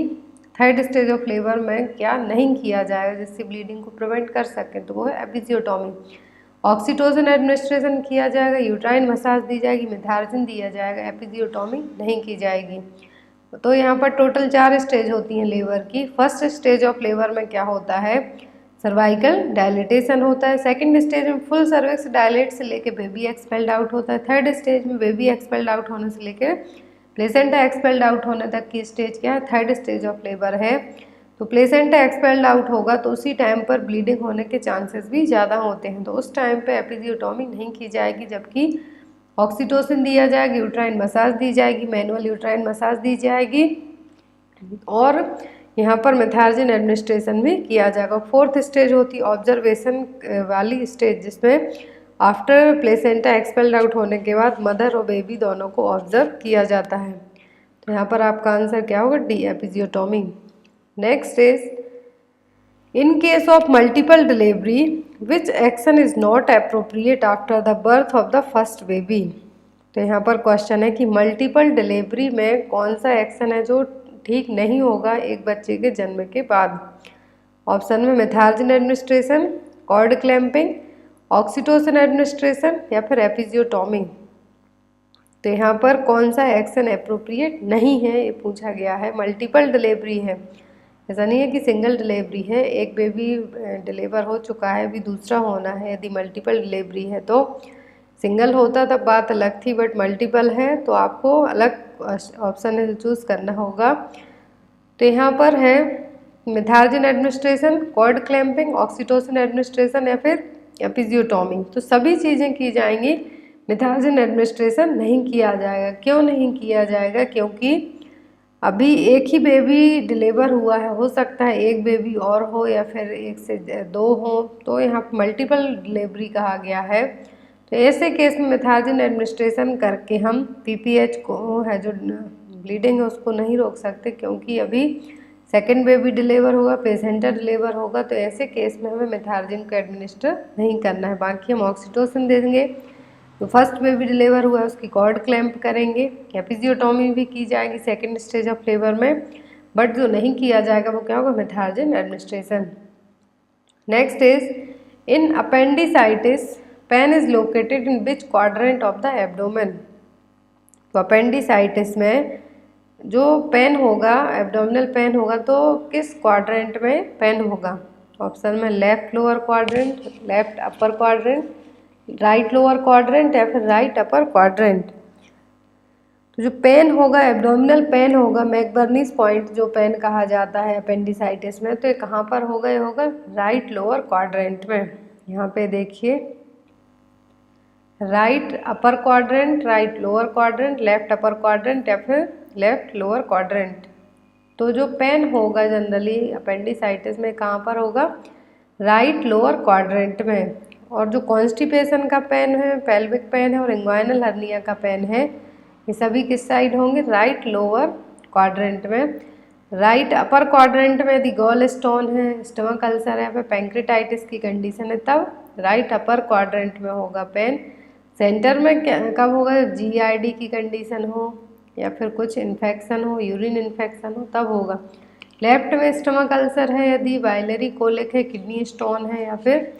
3rd स्टेज ऑफ लेबर में क्या नहीं किया जाएगा जिससे ब्लीडिंग को प्रिवेंट कर सके, तो वो है एपिजियोटॉमी। ऑक्सीटोसिन एडमिनिस्ट्रेशन किया जाएगा, यूट्राइन मसाज दी जाएगी, मिथार्जिन दिया जाएगा, एपिजियोटॉमी नहीं की जाएगी। तो यहाँ पर टोटल 4 स्टेज होती हैं लेबर की। 1st स्टेज ऑफ लेबर में क्या होता है, सर्वाइकल डायलिटेशन होता है। 2nd स्टेज में फुल सर्विक्स डायलेट से लेके बेबी एक्सपेल्ड आउट होता है। 3rd स्टेज में बेबी एक्सपेल्ड आउट होने से लेकर प्लेसेंटा एक्सपेल्ड आउट होने तक की स्टेज क्या है, 3rd स्टेज ऑफ लेबर है। तो प्लेसेंटा एक्सपेल्ड आउट होगा तो उसी टाइम पर ब्लीडिंग होने के चांसेस भी ज़्यादा होते हैं, तो उस टाइम पे एपिजियोटॉमी नहीं की जाएगी, जबकि ऑक्सीटोसिन दिया जाएगा, यूट्राइन मसाज दी जाएगी, मैनुअल यूट्राइन मसाज दी जाएगी, और यहाँ पर मिथार्जिन एडमिनिस्ट्रेशन भी किया जाएगा। 4th स्टेज होती है ऑब्जर्वेशन वाली स्टेज, जिसमें आफ्टर प्लेसेंटा एक्सपेल्ड आउट होने के बाद मदर और बेबी दोनों को ऑब्जर्व किया जाता है। तो यहाँ पर आपका आंसर क्या होगा, D, episiotomy. Next is in case of multiple delivery which action is not appropriate after the birth of the first baby. तो यहाँ पर क्वेश्चन है कि मल्टीपल डिलीवरी में कौन सा एक्शन है जो ठीक नहीं होगा एक बच्चे के जन्म के बाद। ऑप्शन में methergine administration, cord clamping, oxytocin administration या फिर एपिजियोटॉमी। तो यहाँ पर कौन सा एक्शन अप्रोप्रिएट नहीं है ये पूछा गया है। मल्टीपल डिलीवरी है, ऐसा नहीं है कि सिंगल डिलीवरी है, एक बेबी डिलीवर हो चुका है, अभी दूसरा होना है। यदि मल्टीपल डिलीवरी है तो सिंगल होता तब बात अलग थी, बट मल्टीपल है तो आपको अलग ऑप्शन चूज़ करना होगा। तो यहाँ पर है methergine administration, cord clamping, oxytocin administration या फिर एपिजियोटॉमी। तो सभी चीज़ें की जाएंगी, मिथार्जिन एडमिनिस्ट्रेशन नहीं किया जाएगा। क्यों नहीं किया जाएगा, क्योंकि अभी एक ही बेबी डिलीवर हुआ है, हो सकता है एक बेबी और हो या फिर एक से दो हो, तो यहाँ पर मल्टीपल डिलीवरी कहा गया है। तो ऐसे केस में मेथार्जिन एडमिनिस्ट्रेशन करके हम पीपीएच को है जो ब्लीडिंग है उसको नहीं रोक सकते, क्योंकि अभी सेकेंड बेबी डिलीवर होगा, प्लेसेंटा डिलीवर होगा, तो ऐसे केस में हमें मेथार्जिन को एडमिनिस्टर नहीं करना है। बाकी हम ऑक्सीटोसिन दे देंगे। तो फर्स्ट बेबी डिलीवर हुआ है उसकी कॉर्ड क्लैंप करेंगे, एपिजियोटोमी भी की जाएगी सेकेंड स्टेज ऑफ लेबर में, बट जो नहीं किया जाएगा वो क्या होगा, Methergine administration. Next is in appendicitis pain is located in which quadrant of the abdomen. तो अपेंडिसाइटिस में जो पेन होगा, एब्डोमिनल पेन होगा, तो किस क्वाड्रेंट में पेन होगा? ऑप्शन में left lower quadrant, left upper quadrant, right lower quadrant या फिर राइट अपर क्वाड्रेंट। तो जो पेन होगा, एब्डोमिनल पेन होगा, मैकबर्नीस पॉइंट जो पेन कहा जाता है अपेंडिसाइटिस में, तो ये कहाँ पर होगा? ये होगा राइट लोअर क्वाड्रेंट में। यहाँ पे देखिए, right upper quadrant, right lower quadrant, left upper quadrant या फिर लेफ्ट लोअर क्वाड्रेंट। तो जो पेन होगा जनरली अपेंडिसाइटिस में कहाँ पर होगा? राइट लोअर क्वाड्रेंट में। और जो कॉन्स्टिपेशन का पेन है, पेल्विक पेन है और इंग्वाइनल हर्निया का पेन है, ये सभी किस साइड होंगे? राइट लोअर क्वाड्रेंट में। राइट अपर क्वाड्रेंट में यदि गॉल स्टोन है, स्टमक अल्सर है या फिर पैंक्रेटाइटिस की कंडीशन है, तब राइट अपर क्वाड्रेंट में होगा पेन। सेंटर में कब होगा? जीआईडी की कंडीशन हो या फिर कुछ इन्फेक्शन हो, यूरिन इन्फेक्शन हो, तब होगा। लेफ्ट में स्टमक अल्सर है, यदि बाइलरी कोलिक है, किडनी स्टोन है या फिर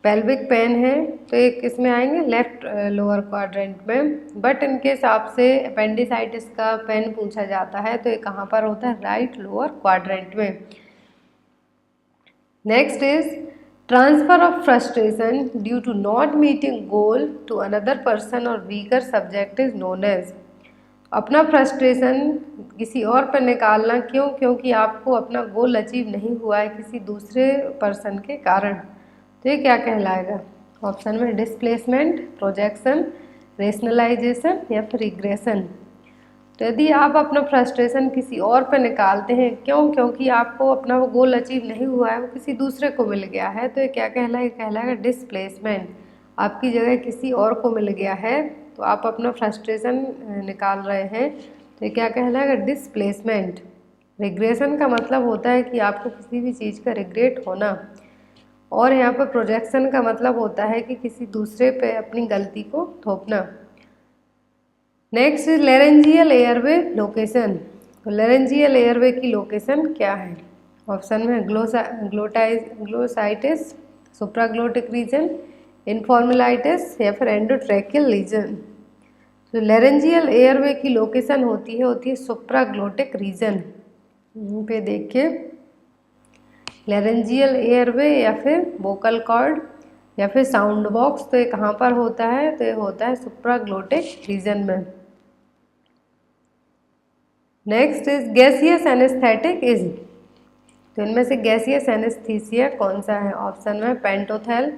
पेल्विक पेन है, तो एक इसमें आएंगे लेफ्ट लोअर क्वाड्रेंट में। बट इनके हिसाब से अपेंडिसाइटिस का पेन पूछा जाता है, तो ये कहाँ पर होता है? राइट लोअर क्वाड्रेंट में। Next is transfer of frustration due to not meeting goal to another person और weaker subject is known as. अपना फ्रस्ट्रेशन किसी और पर निकालना, क्यों? क्योंकि आपको अपना गोल अचीव नहीं हुआ है किसी दूसरे पर्सन के कारण, तो ये क्या कहलाएगा? ऑप्शन में डिस्प्लेसमेंट, प्रोजेक्शन, रेशनलाइजेशन या फिर रिग्रेशन। तो यदि आप अपना फ्रस्ट्रेशन किसी और पर निकालते हैं, क्यों? क्योंकि आपको अपना वो गोल अचीव नहीं हुआ है, वो किसी दूसरे को मिल गया है, तो ये क्या कहलाएगा? डिस्प्लेसमेंट। आपकी जगह किसी और को मिल गया है, तो आप अपना फ्रस्ट्रेशन निकाल रहे हैं, तो ये क्या कहलाएगा? डिस्प्लेसमेंट। रिग्रेशन का मतलब होता है कि आपको किसी भी चीज़ का रिग्रेट होना, और यहाँ पर प्रोजेक्शन का मतलब होता है कि किसी दूसरे पे अपनी गलती को थोपना। Next laryngeal airway location. तो लेरेंजियल एयरवे की लोकेशन क्या है? ऑप्शन में ग्लोसाइटिस, सुप्राग्लोटिक रीजन, इनफॉर्मलाइटिस या फिर एंडोट्रैकियल रीजन। तो लेरेंजियल एयरवे की लोकेशन होती है सुप्राग्लोटिक रीजन। यहाँ पे देखिए, लेरेंजियल एयरवे या फिर वोकल कॉर्ड या फिर साउंड बॉक्स, तो ये कहाँ पर होता है? तो ये होता है सुप्राग्लोटिक रीजन में। Next is gaseous anaesthetic is. तो इनमें से गैसियस एनेस्थीसिया कौन सा है? ऑप्शन में पेंटोथेल,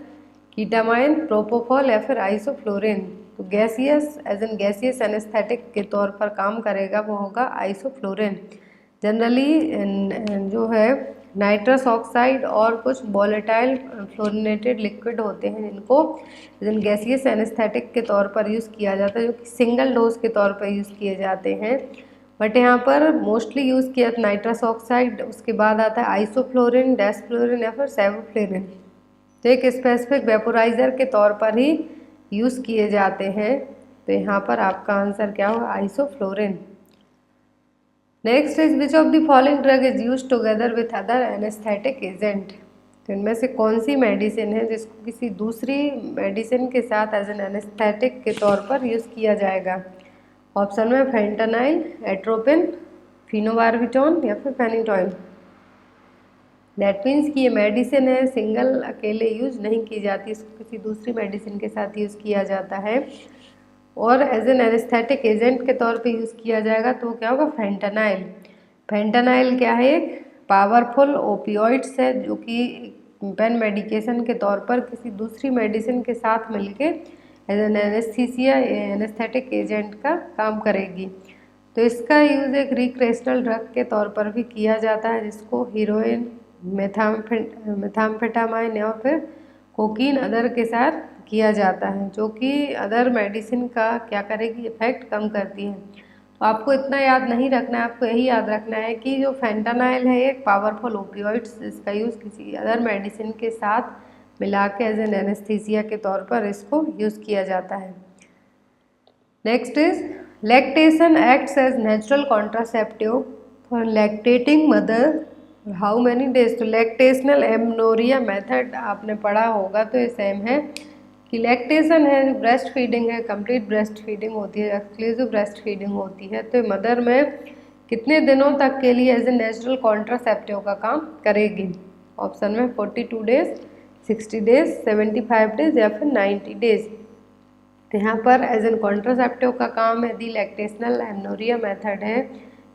कीटामाइन, प्रोपोफॉल या फिर आइसोफ्लोरिन। तो gaseous as an gaseous anaesthetic के तौर पर काम करेगा वो होगा आइसोफ्लोरिन। जनरली जो है नाइट्रस ऑक्साइड और कुछ वॉलेटाइल फ्लोरिनेटेड लिक्विड होते हैं, जिनको गैसियस एनेस्थेटिक के तौर पर यूज़ किया जाता है, जो कि सिंगल डोज के तौर पर यूज़ किए जाते हैं। बट यहाँ पर मोस्टली यूज़ किया नाइट्रस ऑक्साइड, उसके बाद आता है आइसोफ्लोरिन, डेस्फ्लोरिन या फिर सेवोफ्लोरिन। तो एक स्पेसिफिक वेपोराइज़र के तौर पर ही यूज़ किए जाते हैं। तो यहाँ पर आपका आंसर क्या होगा? Isoflurane. Next is which of the following drug is use together with other anaesthetic agent. तो इनमें से कौन सी मेडिसिन है जिसको किसी दूसरी मेडिसिन के साथ एज एन एनेस्थेटिक के तौर पर यूज़ किया जाएगा? ऑप्शन में फेंटानाइल, एट्रोपिन, फिनोबार्बिटॉन या फिर फेनिटॉइन। दैट मीन्स कि ये मेडिसिन है, सिंगल अकेले यूज नहीं की जाती, इसको किसी दूसरी मेडिसिन के साथ यूज़ किया जाता है और एज एन एनेस्थेटिक एजेंट के तौर पे यूज़ किया जाएगा। तो क्या होगा? फेंटानाइल। फेंटानाइल क्या है? एक पावरफुल ओपियोइड्स है, जो कि पेन मेडिकेशन के तौर पर किसी दूसरी मेडिसिन के साथ मिलके as an anaesthesia anaesthetic agent का काम करेगी। तो इसका यूज़ एक रिक्रेशनल ड्रग के तौर पर भी किया जाता है, जिसको हीरोइन, मेथाम्फेटामाइन या फिर कोकीन अदर के साथ किया जाता है, जो कि अदर मेडिसिन का क्या करेगी, इफेक्ट कम करती है। तो आपको इतना याद नहीं रखना है, आपको यही याद रखना है कि जो फेंटानाइल है एक पावरफुल ओपियोइड्स, इसका यूज़ किसी अदर मेडिसिन के साथ मिला के एज एन एनेस्थीसिया के तौर पर इसको यूज़ किया जाता है। Next is lactation acts as natural contraceptive for lactating mother how many days. तो लैक्टेशनल एमनोरिया मेथड आपने पढ़ा होगा, तो ये सेम है कि लैक्टेशन है जो ब्रेस्ट फीडिंग है, कंप्लीट ब्रेस्ट फीडिंग होती है, एक्सक्लूसिव ब्रेस्ट फीडिंग होती है, तो मदर में कितने दिनों तक के लिए एज ए नेचुरल कॉन्ट्रासेप्टिव का काम करेगी। ऑप्शन में 42 डेज, 60 डेज, 75 डेज या फिर 90 डेज। तो यहाँ पर एज एन कॉन्ट्रासेप्टिव का काम यदि लैक्टेशनल एमनोरिया मेथड है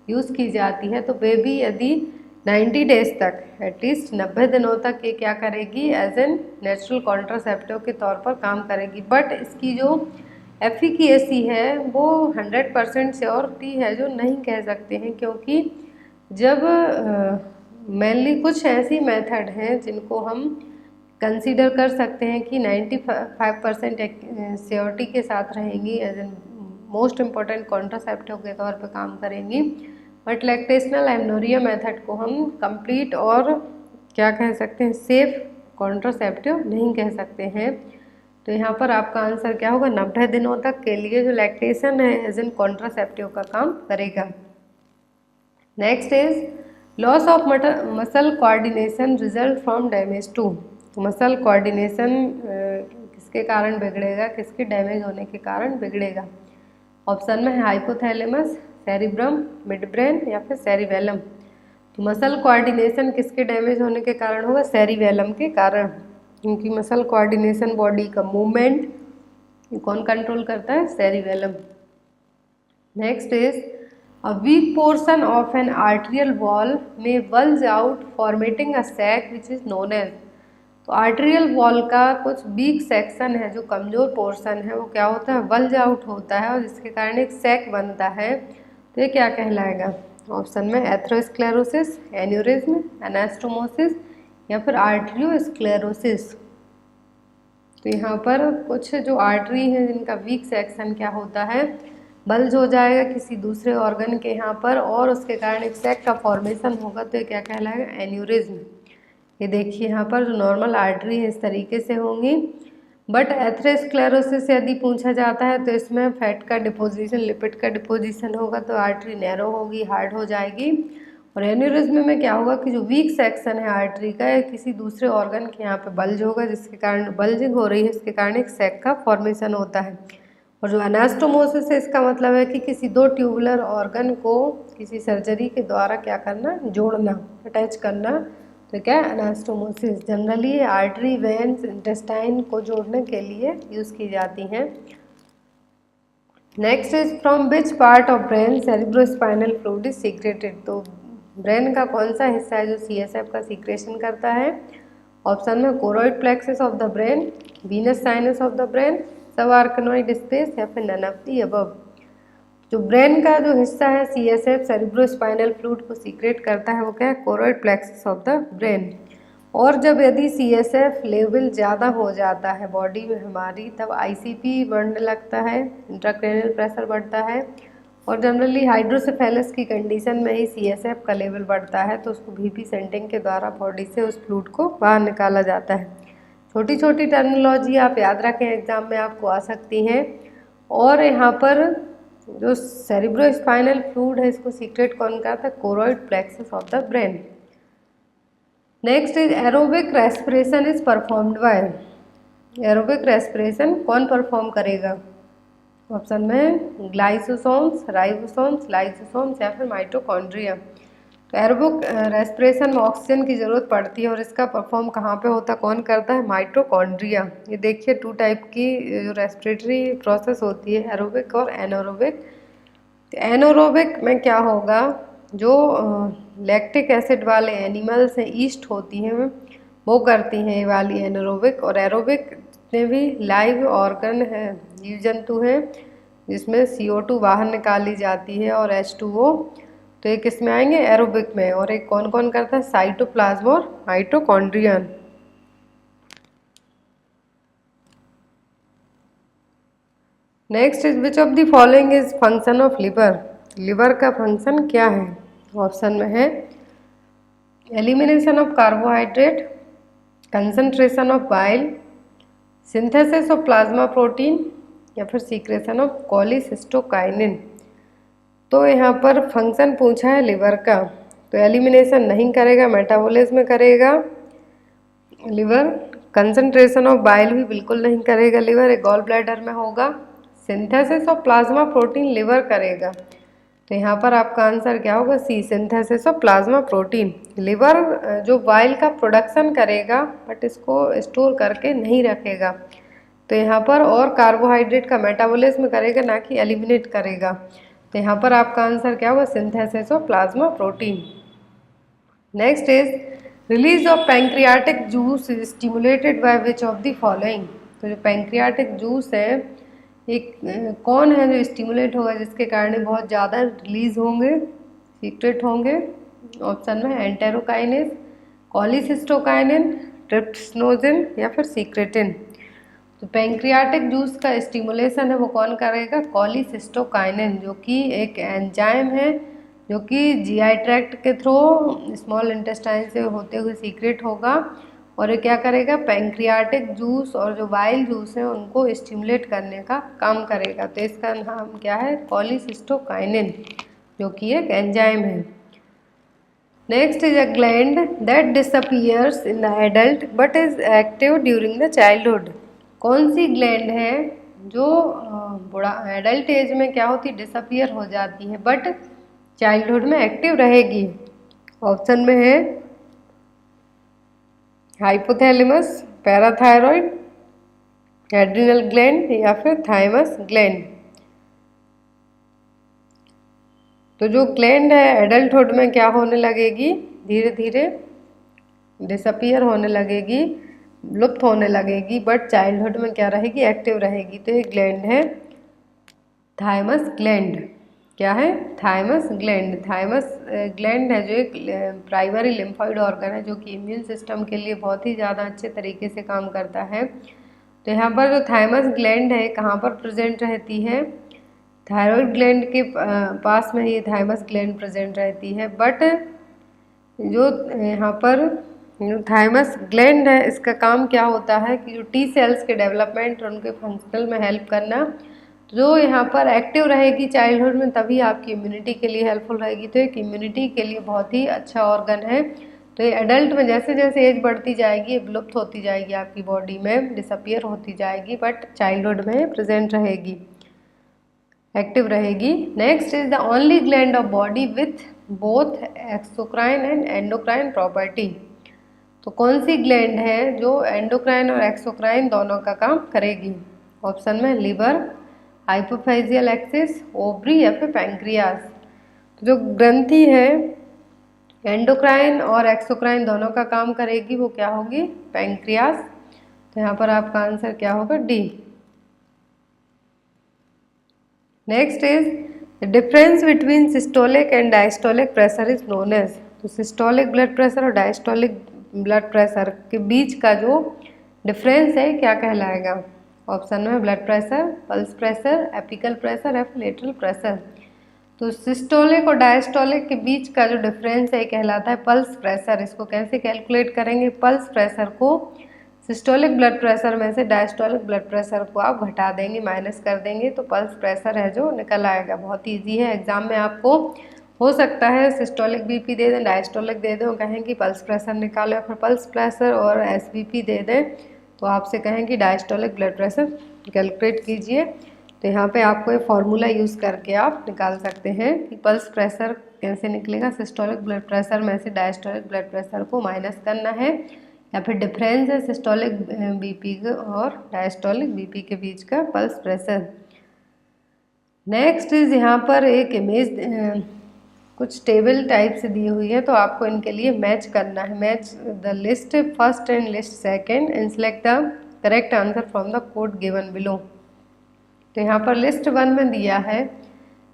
यूज़ की जाती है, तो बेबी यदि 90 डेज तक, एटलीस्ट 90 दिनों तक ये क्या करेगी, एज एन नेचुरल कॉन्ट्रासेप्टिव के तौर पर काम करेगी। बट इसकी जो एफिकेसी है वो 100% श्योरिटी है जो नहीं कह सकते हैं, क्योंकि जब मेनली कुछ ऐसी मेथड हैं जिनको हम कंसीडर कर सकते हैं कि 95% श्योरिटी के साथ रहेंगी, as an most important contraceptive के तौर पर काम करेंगी, बट लैक्टेशनल एमनोरिया मेथड को हम कंप्लीट और क्या कह सकते हैं, सेफ कॉन्ट्रासेप्टिव नहीं कह सकते हैं। तो यहाँ पर आपका आंसर क्या होगा, 90 दिनों तक के लिए जो लैक्टेशन है एज एन कॉन्ट्रासेप्टिव का काम करेगा। Next is loss of muscle coordination result from damage to. तो मसल कोऑर्डिनेशन किसके कारण बिगड़ेगा, किसके डैमेज होने के कारण बिगड़ेगा। ऑप्शन में है हाइपोथैलेमस, सेरिब्रम, मिड ब्रेन या फिर सेरिवेलम। तो मसल कोऑर्डिनेशन किसके डैमेज होने के कारण होगा, सेरिवेलम के कारण, क्योंकि मसल कोऑर्डिनेशन बॉडी का मूवमेंट कौन कंट्रोल करता है, cerebellum. Next is a weak portion of an arterial wall में bulge out formatting a sac which is known as. तो आर्टेरियल वॉल का कुछ वीक सेक्शन है, जो कमजोर पोर्शन है, वो क्या होता है, बल्ज आउट होता है और जिसके कारण एक सैक बनता है। तो ये क्या कहलाएगा, ऑप्शन में एथेरोस्क्लेरोसिस, एन्यूरिज्म, एनास्टोमोसिस या फिर आर्टेरियोस्क्लेरोसिस। तो यहाँ पर कुछ जो आर्टरी है जिनका वीक सेक्शन क्या होता है, बल्ज हो जाएगा किसी दूसरे ऑर्गन के यहाँ पर और उसके कारण एक सैक का फॉर्मेशन होगा, तो ये क्या कहलाएगा, एन्यूरिज्म। ये देखिए यहाँ पर जो नॉर्मल आर्टरी है इस तरीके से होंगी, बट एथेरोस्क्लेरोसिस यदि पूछा जाता है तो इसमें फैट का डिपोजिशन, लिपिड का डिपोजिशन होगा, तो आर्टरी नैरो होगी, हार्ड हो जाएगी। और एन्यूरिज्म में क्या होगा कि जो वीक सेक्शन है आर्टरी का, या किसी दूसरे ऑर्गन के यहाँ पे बल्ज होगा, जिसके कारण बल्जिंग हो रही है, इसके कारण एक सैक का फॉर्मेशन होता है। और जो एनास्टोमोसिस है, इसका मतलब है कि किसी दो ट्यूबुलर ऑर्गन को किसी सर्जरी के द्वारा क्या करना, जोड़ना, अटैच करना, तो क्या anastomosis. Generally artery, veins, intestine को जोड़ने के लिए यूज़ की जाती हैं। Next is from which part of brain cerebrospinal fluid is secreted. तो ब्रेन का कौन सा हिस्सा है जो सीएसएफ का सीक्रेशन करता है। ऑप्शन में choroid plexus of the brain, Venus sinus of the brain, सब आर्कनोइड स्पेस या फिर नन ऑफ द अबव। जो ब्रेन का जो हिस्सा है सीएसएफ सेरिब्रोस्पाइनल फ्लूइड को सीक्रेट करता है, वो क्या है, choroid plexus of the brain. और जब यदि सीएसएफ लेवल ज़्यादा हो जाता है बॉडी में हमारी, तब आईसीपी बढ़ने लगता है, इंट्राक्रैनियल प्रेशर बढ़ता है, और जनरली हाइड्रोसेफेलस की कंडीशन में ही सीएसएफ का लेवल बढ़ता है, तो उसको वीपी सेंटिंग के द्वारा बॉडी से उस फ्लूइड को बाहर निकाला जाता है। छोटी छोटी टर्मिनोलॉजी आप याद रखें, एग्जाम में आपको आ सकती हैं। और यहाँ पर जो सेरिब्रोस्पाइनल फ्लूइड है इसको सीक्रेट कौन करता है, choroid plexus of the brain. Next is aerobic respiration is performed by. Aerobic respiration कौन परफॉर्म करेगा। ऑप्शन में ग्लाइसोसोम्स, राइबोसोम्स, लाइसोसोम्स या फिर माइटोकॉन्ड्रिया। तो एरोबिक रेस्पिरेशन में ऑक्सीजन की ज़रूरत पड़ती है और इसका परफॉर्म कहाँ पे होता है, कौन करता है, माइटोकॉन्ड्रिया। ये देखिए 2 टाइप की जो रेस्पिरेटरी प्रोसेस होती है, एरोबिक और एनारोबिक। तो एनारोबिक में क्या होगा, जो लैक्टिक एसिड वाले एनिमल्स हैं, ईस्ट होती हैं, वो करती हैं ये वाली एनारोबिक। और एरोबिक जितने भी लाइव ऑर्गन है, जीव जंतु हैं, जिसमें CO2 बाहर निकाली जाती है और H2O, तो ये किस में आएंगे, एरोबिक में। और एक कौन कौन करता है, साइटोप्लाज्म और mitochondrion. Next is which of the following is function of liver. Liver का फंक्शन क्या है? ऑप्शन में है elimination of carbohydrate, concentration of bile, synthesis of plasma protein, या फिर सीक्रेशन ऑफ कोलिसिस्टोकाइनिन। तो यहाँ पर फंक्शन पूछा है लिवर का, तो एलिमिनेशन नहीं करेगा, मेटाबॉलिज्म करेगा लिवर। कंसंट्रेशन ऑफ बाइल भी बिल्कुल नहीं करेगा लिवर, एक गॉल ब्लैडर में होगा। Synthesis of plasma protein liver करेगा, तो यहाँ पर आपका आंसर क्या होगा, C, synthesis of plasma protein. Liver जो बाइल का प्रोडक्शन करेगा बट इसको स्टोर करके नहीं रखेगा, तो यहाँ पर और कार्बोहाइड्रेट का मेटाबॉलिज्म करेगा, ना कि एलिमिनेट करेगा। तो यहाँ पर आपका आंसर क्या होगा, synthesis of plasma protein. Next is release of pancreatic juice stimulated by which of the following. तो जो पैंक्रियाटिक जूस है, एक कौन है जो स्टिमुलेट होगा, जिसके कारण बहुत ज़्यादा रिलीज होंगे, सीक्रेट होंगे। ऑप्शन में एंटेरोकाइनेस, कोलिसिस्टोकाइनिन, ट्रिप्सिनोजिन, या फिर सीक्रेटिन। तो पैंक्रियाटिक जूस का स्टिमुलेशन है वो कौन करेगा, कोलिसिस्टोकाइनिन, जो कि एक एंजाइम है जो कि जीआई ट्रैक्ट के थ्रू स्मॉल इंटेस्टाइन से होते हुए सीक्रेट होगा, और ये क्या करेगा, पैंक्रियाटिक जूस और जो बाइल जूस है उनको स्टिमुलेट करने का काम करेगा। तो इसका नाम क्या है, कोलिसिस्टोकाइनिन, जो कि एक एंजाइम है। Next is a gland that disappears in the adult but is active during the childhood. कौन सी ग्लैंड है जो बड़ा एडल्ट एज में क्या होती, डिसअपीयर हो जाती है बट चाइल्डहुड में एक्टिव रहेगी। ऑप्शन में है हाइपोथैलेमस, पैराथायरॉइड, एड्रिनल ग्लैंड, या फिर थाइमस ग्लैंड। तो जो ग्लैंड है एडल्टहुड में क्या होने लगेगी, धीरे धीरे डिसअपीयर होने लगेगी, लुप्त होने लगेगी, बट चाइल्डहुड में क्या रहेगी, एक्टिव रहेगी। तो ये ग्लैंड है थाइमस ग्लैंड। क्या है, थाइमस ग्लैंड। थाइमस ग्लैंड है जो एक प्राइमरी लिम्फॉइड ऑर्गन है, जो कि इम्यून सिस्टम के लिए बहुत ही ज़्यादा अच्छे तरीके से काम करता है। तो यहाँ पर जो थाइमस ग्लैंड है कहाँ पर प्रेजेंट रहती है, थायराइड ग्लैंड के पास में ये थाइमस ग्लैंड प्रेजेंट रहती है। बट जो यहाँ पर जो थाइमस ग्लैंड है इसका काम क्या होता है कि जो टी सेल्स के डेवलपमेंट और उनके फंक्शनल में हेल्प करना, जो यहाँ पर एक्टिव रहेगी चाइल्डहुड में, तभी आपकी इम्यूनिटी के लिए हेल्पफुल रहेगी। तो एक इम्यूनिटी के लिए बहुत ही अच्छा ऑर्गन है। तो ये एडल्ट में जैसे जैसे एज बढ़ती जाएगी विलुप्त होती जाएगी, आपकी बॉडी में डिसअपियर होती जाएगी, बट चाइल्डहुड में प्रेजेंट रहेगी, एक्टिव रहेगी। Next is the only gland of body with both exocrine and endocrine property. तो कौन सी ग्लैंड है जो एंडोक्राइन और एक्सोक्राइन दोनों का काम करेगी। ऑप्शन में लिवर, हाइपोफेजियल एक्सिस, ओवरी, या फिर पैंक्रियास। तो जो ग्रंथि है एंडोक्राइन और एक्सोक्राइन दोनों का काम करेगी, वो क्या होगी, पैंक्रियास। तो यहाँ पर आपका आंसर क्या होगा, D. Next is the difference between systolic and diastolic pressure is known as. तो सिस्टोलिक ब्लड प्रेशर और डायस्टोलिक ब्लड प्रेशर के बीच का जो डिफरेंस है क्या कहलाएगा। ऑप्शन में blood pressure, pulse pressure, apical pressure, या फिर लेटरल प्रेशर। तो सिस्टोलिक और डायस्टोलिक के बीच का जो डिफरेंस है कहलाता है पल्स प्रेशर। इसको कैसे कैलकुलेट करेंगे, पल्स प्रेशर को सिस्टोलिक ब्लड प्रेशर में से डायस्टोलिक ब्लड प्रेशर को आप घटा देंगे, माइनस कर देंगे, तो पल्स प्रेशर है जो निकल आएगा। बहुत ईजी है, एग्जाम में आपको हो सकता है सिस्टोलिक बीपी दे दें, डायस्टोलिक दे दें, कहें कि पल्स प्रेशर निकालो, या फिर पल्स प्रेशर और एसबीपी दे दें तो आपसे कहें कि डायस्टोलिक ब्लड प्रेशर कैलकुलेट कीजिए। तो यहाँ पे आपको ये फॉर्मूला यूज़ करके आप निकाल सकते हैं कि पल्स प्रेशर कैसे निकलेगा। सिस्टोलिक ब्लड प्रेशर में से डायस्टोलिक ब्लड प्रेशर को माइनस करना है, या फिर डिफरेंस है सिस्टोलिक बीपी और डायस्टोलिक बीपी के बीच का पल्स प्रेशर। नेक्स्ट इज यहाँ पर एक इमेज कुछ टेबल टाइप से दी हुई है, तो आपको इनके लिए मैच करना है। Match the list first and list second and select the correct answer from the code given below. तो यहाँ पर लिस्ट 1 में दिया है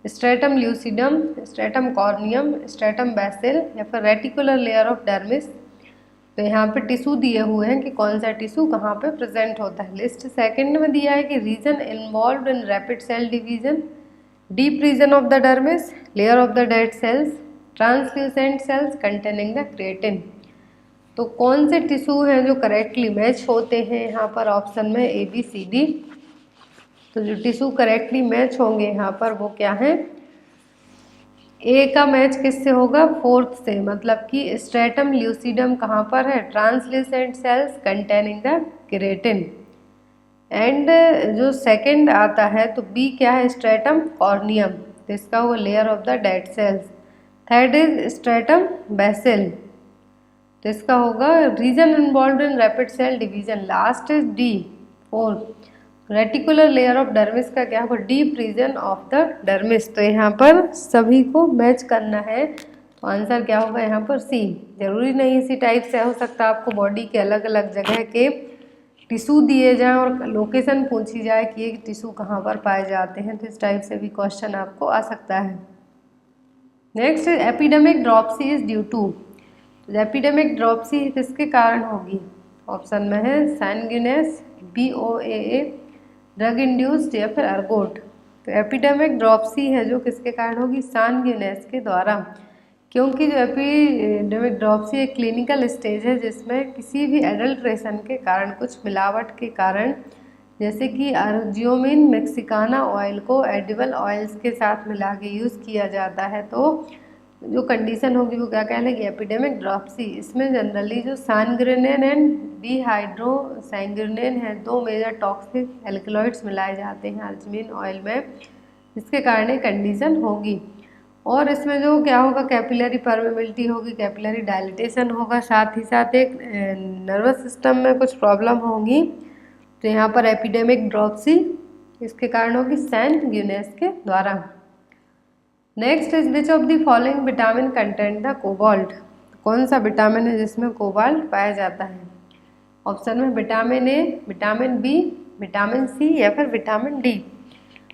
stratum lucidum, stratum corneum, stratum BECIL या फिर रेटिकुलर लेयर ऑफ डर्मिस। तो यहाँ पे टिश्यू दिए हुए हैं कि कौन सा टिश्यू कहाँ पे प्रेजेंट होता है। लिस्ट सेकंड में दिया है कि region involved in rapid cell division, deep region of the dermis, layer of the dead cells, translucent cells containing the creatine. तो कौन से टिश्यू हैं जो करेक्टली मैच होते हैं यहाँ पर ऑप्शन में ए बी सी डी। तो जो टिश्यू करेक्टली मैच होंगे यहाँ पर वो क्या है, ए का मैच किससे होगा, 4th से, मतलब कि स्ट्रेटम ल्यूसिडम कहाँ पर है, translucent cells containing the keratin. And जो सेकंड आता है तो बी क्या है, स्ट्रेटम कॉर्नियम, तो इसका वो layer of the dead cells. Third is stratum basale, तो इसका होगा region involved in rapid cell division. Last is D 4th reticular layer of dermis का क्या होगा, deep region of the dermis. तो यहाँ पर सभी को मैच करना है, तो आंसर क्या होगा यहाँ पर सी। जरूरी नहीं इसी टाइप से हो सकता आपको बॉडी के अलग अलग जगह के टिश्यू दिए जाएं और लोकेशन पूछी जाए कि ये टिश्यू कहाँ पर पाए जाते हैं, तो इस टाइप से भी क्वेश्चन आपको आ सकता है। Next epidemic dropsy is due to, तो एपिडेमिक ड्रॉपसी किसके कारण होगी, ऑप्शन में है सैंग्यूनेस, BOAA, ड्रग इंड्यूस्ड या फिर अर्गोट। तो एपिडेमिक ड्रॉपसी है जो किसके कारण होगी, सैंग्यूनेस के द्वारा, क्योंकि जो एपिडेमिक ड्रॉपसी एक क्लिनिकल स्टेज है जिसमें किसी भी एडल्ट्रेशन के कारण, कुछ मिलावट के कारण, जैसे कि अर्जियोमिन मेक्सिकाना ऑयल को एडिबल ऑयल्स के साथ मिला के यूज़ किया जाता है, तो जो कंडीशन होगी वो क्या कहलाएगी, एपिडेमिक ड्रॉपसी। इसमें जनरली जो सैंग्रेनिन एंड डिहाइड्रोसैंग्रेनिन है, 2 मेजर टॉक्सिक एल्कलॉइड्स मिलाए जाते हैं अर्जिमिन ऑयल में, जिसके कारण एक कंडीशन होगी। और इसमें जो क्या होगा, कैपिलरी परमेबिलिटी होगी, कैपिलरी डायलिटेशन होगा, साथ ही साथ एक नर्वस सिस्टम में कुछ प्रॉब्लम होगी। तो यहाँ पर एपिडेमिक ड्रॉपसी इसके कारण होगी सैंग्यूनेस के द्वारा। Next is which of the following vitamin content the cobalt, कौन सा विटामिन है जिसमें कोबाल्ट पाया जाता है, ऑप्शन में vitamin A, vitamin B, vitamin C या फिर विटामिन डी।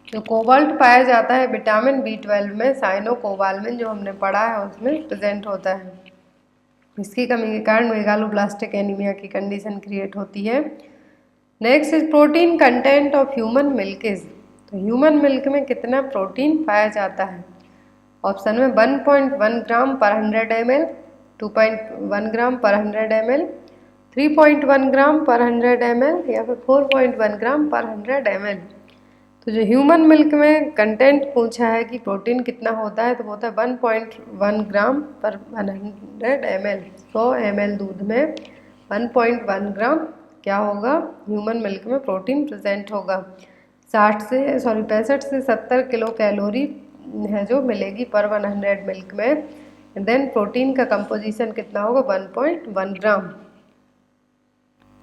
जो कोबाल्ट पाया जाता है विटामिन B12 में, साइनोकोबालमिन जो हमने पढ़ा है उसमें प्रेजेंट होता है। इसकी कमी के कारण मेगालोब्लास्टिक एनीमिया की कंडीशन क्रिएट होती है। Next is protein content of human milk is, तो ह्यूमन मिल्क में कितना प्रोटीन पाया जाता है, ऑप्शन में 1.1 ग्राम पर 100 ml, 2.1 ग्राम पर 100 ml, 3.1 ग्राम पर 100 ml या फिर 4.1 ग्राम पर 100 ml। तो जो ह्यूमन मिल्क में कंटेंट पूछा है कि प्रोटीन कितना होता है, तो होता है 1.1 ग्राम पर 100 ml। 100 ml दूध में 1.1 ग्राम क्या होगा, ह्यूमन मिल्क में प्रोटीन प्रेजेंट होगा। 65 से 70 किलो कैलोरी है जो मिलेगी पर 100 मिल्क में। देन प्रोटीन का कंपोजिशन कितना होगा, 1.1 gram.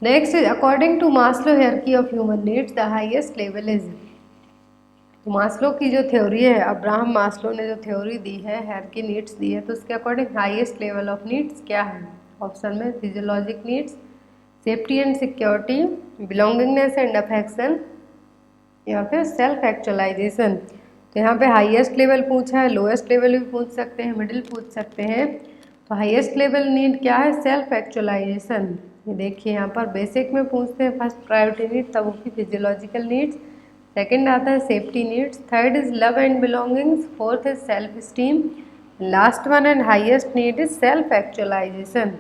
Next is according to Maslow hierarchy of human needs the highest level is, तो मास्लो की जो थ्योरी है, अब्राहम मास्लो ने जो थ्योरी दी है, हायरार्की नीड्स दी है, तो उसके according highest level of needs क्या है, ऑप्शन में physiologic needs, safety and security, belongingness and affection या फिर सेल्फ एक्चुअलाइजेशन। तो यहाँ पे हाईएस्ट लेवल पूछा है, लोएस्ट लेवल भी पूछ सकते हैं, मिडिल पूछ सकते हैं। तो हाईएस्ट लेवल नीड क्या है, सेल्फ एक्चुअलाइजेशन। ये देखिए यहाँ पर बेसिक में पूछते हैं फर्स्ट प्रायोरिटी नीड, तब होगी फिजियोलॉजिकल नीड्स, सेकंड आता है safety needs, third is love and belongings, fourth is self esteem, last one and highest need is self actualisation.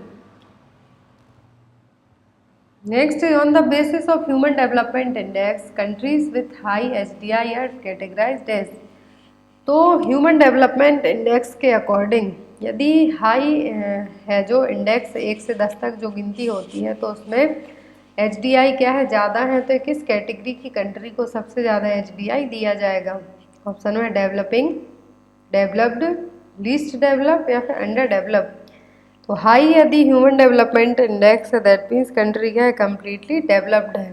Next is on the basis of human development index countries with high HDI are categorised as, तो ह्यूमन डेवलपमेंट इंडेक्स के अकॉर्डिंग यदि हाई है जो इंडेक्स 1 से 10 तक जो गिनती होती है, तो उसमें HDI क्या है, ज़्यादा है, तो किस कैटेगरी की कंट्री को सबसे ज़्यादा HDI दिया जाएगा, ऑप्शन में डेवलपिंग, डेवलप्ड, लीस्ट डेवलप या फिर अंडर डेवलप। तो हाई यदि ह्यूमन डेवलपमेंट इंडेक्स है, दैट मीन्स कंट्री क्या है, कम्प्लीटली डेवलप्ड है।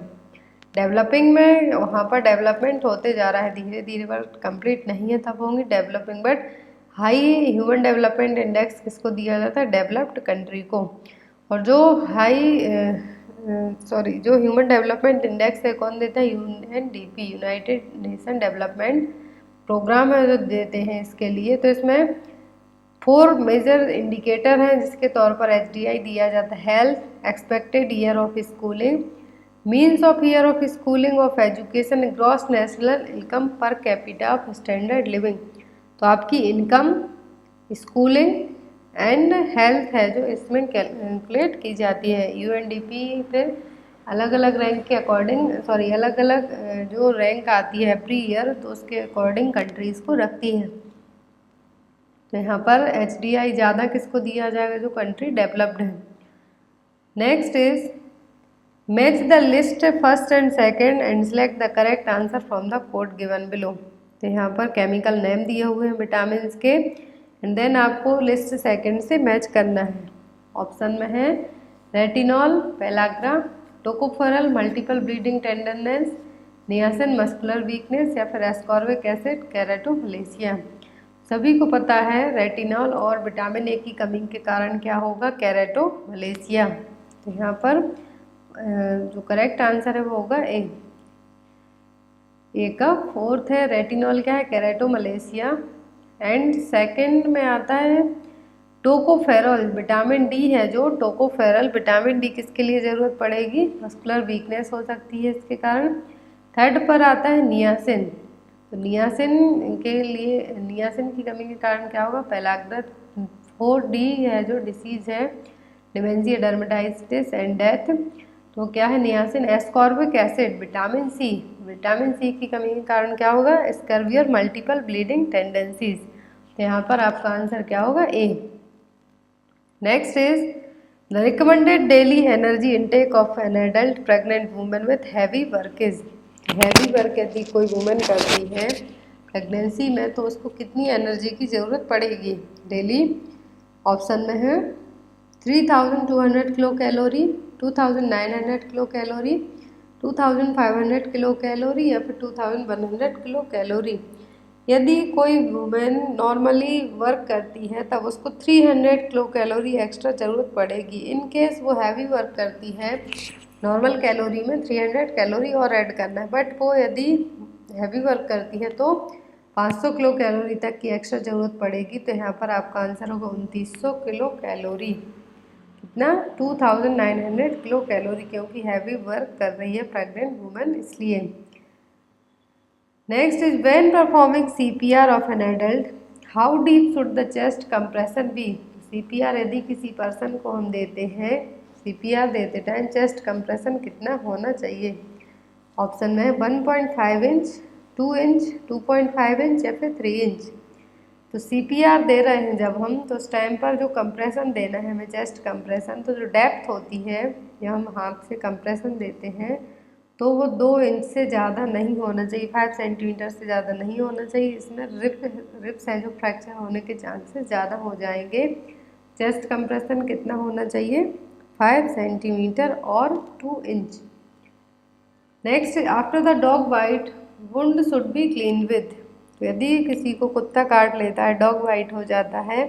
डेवलपिंग में वहाँ पर डेवलपमेंट होते जा रहा है धीरे धीरे, बट कंप्लीट नहीं है, तब होंगी developing. But high human development index किसको दिया जाता है, डेवलप्ड कंट्री को। और जो हाई जो ह्यूमन डेवलपमेंट इंडेक्स है कौन देता है, UNDP, United Nation Development Programme है जो देते हैं इसके लिए। तो इसमें 4 मेजर इंडिकेटर हैं जिसके तौर पर HDI दिया जाता है। Health, expected year of schooling, means of year of schooling of education, gross national income per capita of standard living. तो आपकी इनकम, स्कूलिंग एंड हेल्थ है जो इसमें कैलकुलेट की जाती है। यूएनडीपी फिर अलग अलग रैंक के अकॉर्डिंग अलग अलग जो रैंक आती है एवरी ईयर, तो उसके अकॉर्डिंग कंट्रीज़ को रखती है। तो यहाँ पर HDI ज़्यादा किसको दिया जाएगा, जो कंट्री डेवलप्ड है। Next is match the list first and second and select the correct answer from the code given below. तो यहाँ पर केमिकल नेम दिए हुए हैं विटामिन के, एंड देन आपको लिस्ट सेकेंड से मैच करना है। ऑप्शन में है retinol, pellagra, tocopherol multiple bleeding tenderness, niacin muscular weakness, या फिर एस्कॉर्बिक एसिड, केराटोमलेशिया। सभी को पता है रेटिनॉल और विटामिन ए की कमी के कारण क्या होगा, केराटोमलेशिया। तो यहाँ पर जो करेक्ट आंसर है वो होगा ए का 4th है रेटिनॉल क्या है, केराटोमलेशिया। एंड सेकंड में आता है टोकोफेरल, विटामिन डी है जो टोकोफेरल, विटामिन डी किसके लिए ज़रूरत पड़ेगी, मस्कुलर वीकनेस हो सकती है इसके कारण। थर्ड पर आता है नियासिन, तो नियासिन के लिए, नियासिन की कमी के कारण क्या होगा, पेलाग्रा। 4D है जो डिसीज़ है डिमेंशिया, डर्मेटाइटिस एंड डेथ, तो क्या है niacin. Ascorbic acid, vitamin C, vitamin C की कमी के कारण क्या होगा, स्कर्वियर मल्टीपल ब्लीडिंग टेंडेंसीज। तो यहाँ पर आपका आंसर क्या होगा, A. Next is the recommended daily energy intake of an adult pregnant women with heavy work is. Heavy work यदि कोई वुमेन करती है प्रेगनेंसी में तो उसको कितनी एनर्जी की ज़रूरत पड़ेगी डेली। ऑप्शन में है 3200 kilo calorie, 2900 kilo calorie, 2500 kilo calorie, या फिर 2100 किलो कैलोरी। यदि कोई वुमेन नॉर्मली वर्क करती है तब उसको 300 किलो कैलोरी एक्स्ट्रा ज़रूरत पड़ेगी। इन केस वो हैवी वर्क करती है, नॉर्मल कैलोरी में 300 कैलोरी और ऐड करना है, बट वो यदि हैवी वर्क करती है तो 500 किलो कैलोरी तक की एक्स्ट्रा ज़रूरत पड़ेगी। तो यहाँ पर आपका आंसर होगा 2900 किलो कैलोरी। कितना, 2900 किलो कैलोरी, क्योंकि हैवी वर्क कर रही है प्रेग्नेंट वुमेन इसलिए। Next is when performing CPR of an adult how deep should the chest compression be. CPR यदि किसी पर्सन को हम देते हैं, CPR देते टाइम चेस्ट कंप्रेशन कितना होना चाहिए। ऑप्शन में है 1.5 इंच, 2 इंच, 2.5 इंच, या फिर 3 इंच। तो CPR दे रहे हैं जब हम, तो उस टाइम पर जो कंप्रेशन देना है हमें चेस्ट कंप्रेशन, तो जो डेप्थ होती है या हम हाथ से कंप्रेशन देते हैं तो वो 2 इंच से ज़्यादा नहीं होना चाहिए, 5 सेंटीमीटर से ज़्यादा नहीं होना चाहिए। इसमें रिप्स है जो फ्रैक्चर होने के चांसेस ज़्यादा हो जाएंगे। चेस्ट कंप्रेशन कितना होना चाहिए, 5 सेंटीमीटर और 2 inch. Next, after the dog bite wound should be clean with. तो यदि किसी को कुत्ता काट लेता है, डॉग बाइट हो जाता है,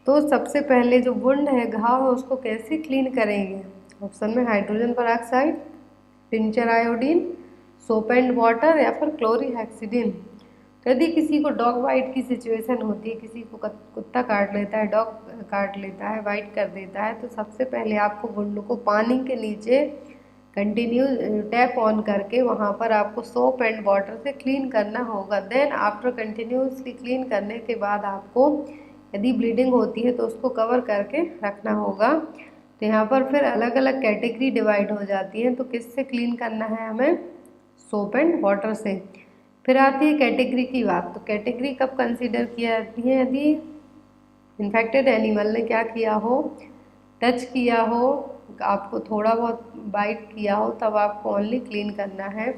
तो सबसे पहले जो वुंड है, घाव है, उसको कैसे क्लीन करेंगे। ऑप्शन में hydrogen peroxide, tincture iodine, soap and water, या फिर क्लोरीहेक्सिडिन। तो यदि किसी को डॉग बाइट की सिचुएशन होती है, किसी को कुत्ता काट लेता है, डॉग काट लेता है, बाइट कर देता है, तो सबसे पहले आपको वुंड को पानी के नीचे कंटिन्यू टैप ऑन करके वहाँ पर आपको सोप एंड वाटर से क्लीन करना होगा। देन आफ्टर कंटिन्यूसली क्लीन करने के बाद आपको यदि ब्लीडिंग होती है तो उसको कवर करके रखना होगा। तो यहाँ पर फिर अलग अलग कैटेगरी डिवाइड हो जाती है। तो किससे क्लीन करना है हमें, सोप एंड वाटर से। फिर आती है कैटेगरी की बात। तो कैटेगरी कब कंसीडर किया जाती है, यदि इन्फेक्टेड एनिमल ने क्या किया हो, टच किया हो, आपको थोड़ा बहुत बाइट किया हो, तब आपको ओनली क्लीन करना है।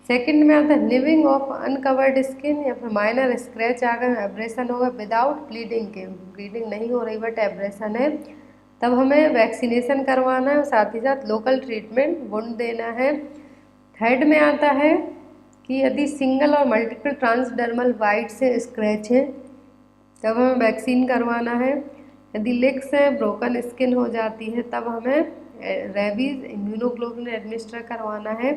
सेकंड में आता है लिविंग ऑफ अनकवर्ड स्किन, या फिर माइनर स्क्रैच आ गए, एब्रेशन होगा विदाउट ब्लीडिंग के, ब्लीडिंग नहीं हो रही बट एब्रेशन है, तब हमें वैक्सीनेशन करवाना है और साथ ही साथ लोकल ट्रीटमेंट वुंड देना है। थर्ड में आता है कि यदि सिंगल और मल्टीपल ट्रांसडर्मल बाइट से स्क्रैच है तब हमें वैक्सीन करवाना है। यदि लिक्स है, ब्रोकन स्किन हो जाती है, तब हमें रेबीज इम्यूनोग्लोबुलिन एडमिनिस्टर करवाना है।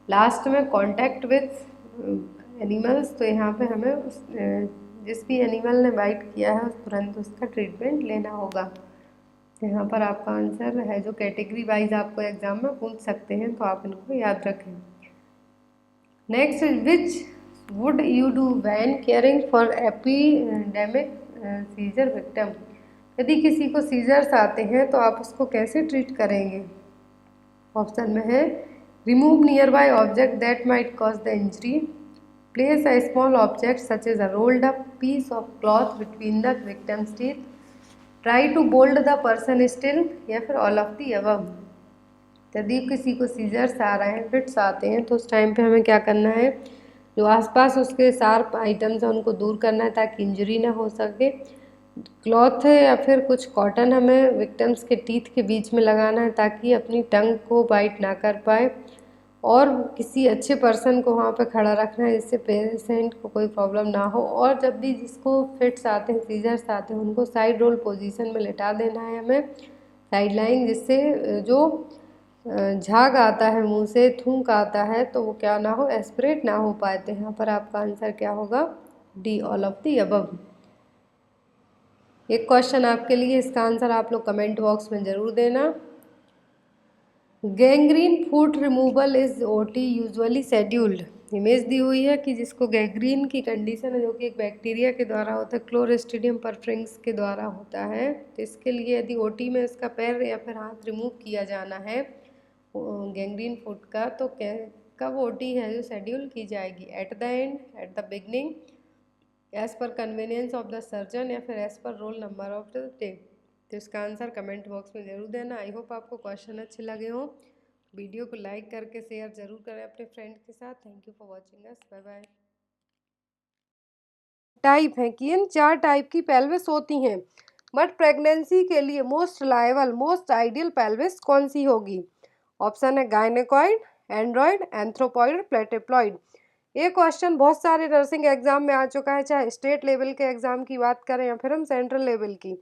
लास्ट में कॉन्टैक्ट विथ एनिमल्स, तो यहाँ पे हमें जिस भी एनिमल ने बाइट किया है तुरंत उसका ट्रीटमेंट लेना होगा। यहाँ पर आपका आंसर है, जो कैटेगरी वाइज आपको एग्जाम में पूछ सकते हैं, तो आप इनको याद रखें। Next, which would you do when caring for epidemic seizure victim? यदि किसी को सीजर्स आते हैं तो आप उसको कैसे ट्रीट करेंगे? ऑप्शन में है remove nearby object that might cause the injury, place a small object such as a rolled up piece of cloth between the victim's teeth, try to bold the person still, या फिर ऑल ऑफ दी अबव। यदि किसी को सीजर्स आ रहे हैं, फिट्स आते हैं, तो उस टाइम पे हमें क्या करना है, जो आसपास उसके शार्प आइटम्स हैं उनको दूर करना है ताकि इंजरी ना हो सके। क्लॉथ है या फिर कुछ कॉटन हमें विक्टिम्स के टीथ के बीच में लगाना है ताकि अपनी टंग को बाइट ना कर पाए, और किसी अच्छे पर्सन को वहाँ पे खड़ा रखना है जिससे पेशेंट को कोई प्रॉब्लम ना हो। और जब भी जिसको फिट्स आते हैं, सीजर्स आते हैं, उनको साइड रोल पोजीशन में लेटा देना है हमें, साइड लाइन, जिससे जो झाग आता है मुंह से, थूक आता है, तो वो क्या ना हो, एस्पिरेट ना हो पाए। तो यहाँ पर आपका आंसर क्या होगा, D, all of the above. एक क्वेश्चन आपके लिए, इसका आंसर आप लोग कमेंट बॉक्स में ज़रूर देना। Gangrene foot removal is OT usually scheduled. Image दी हुई है कि जिसको गैंग्रीन की कंडीशन है, जो कि एक बैक्टीरिया के द्वारा होता है, क्लोस्ट्रीडियम परफ्रिंक्स के द्वारा होता है। तो इसके लिए यदि ओटी में इसका पैर या फिर हाथ रिमूव किया जाना है गैंग्रीन फूट का, तो कब ओटी है जो शेड्यूल की जाएगी, at the end, at the beginning, as per convenience of the surgeon, या फिर as per roll number of the day. तो इसका आंसर कमेंट बॉक्स में ज़रूर देना। आई होप आपको क्वेश्चन अच्छे लगे हों। वीडियो को लाइक करके शेयर ज़रूर करें अपने फ्रेंड के साथ। Thank you for watching us, bye bye. Type है कि इन 4 टाइप की पेल्विस होती हैं, बट प्रेगनेंसी के लिए most reliable, most ideal pelvis कौन सी होगी? ऑप्शन है गायनेकॉइड, एंड्रॉइड, एंथ्रोपॉइड, प्लेटिप्लॉइड। ये क्वेश्चन बहुत सारे नर्सिंग एग्जाम में आ चुका है, चाहे स्टेट लेवल के एग्जाम की बात करें या फिर हम सेंट्रल लेवल की,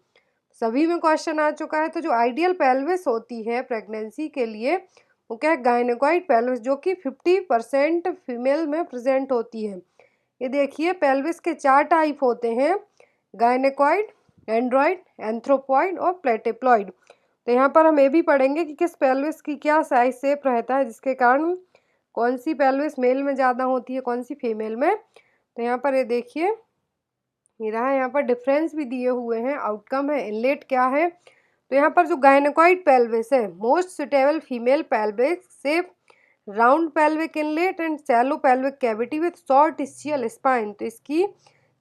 सभी में क्वेश्चन आ चुका है। तो जो आइडियल पेल्विस होती है प्रेगनेंसी के लिए, वो क्या है, गायनेकॉइड पेल्विस, जो कि 50% फीमेल में प्रेजेंट होती है। ये देखिए, पेल्विस के 4 टाइप होते हैं, गायनेकॉइड, एंड्रॉइड, एंथ्रोपॉइड और प्लेटिप्लॉइड। तो यहाँ पर हम ये भी पढ़ेंगे कि किस पेल्विस की क्या साइज शेप रहता है, जिसके कारण कौन सी पेल्विस मेल में ज़्यादा होती है, कौन सी फीमेल में। तो यहाँ पर ये देखिए, ये रहा, यहाँ पर डिफरेंस भी दिए हुए हैं, आउटकम है, इनलेट क्या है। तो यहाँ पर जो गायनेकॉइड पेल्विस है, most suitable female pelvic shape, round pelvic inlet and shallow pelvic cavity with short ischial spine. तो इसकी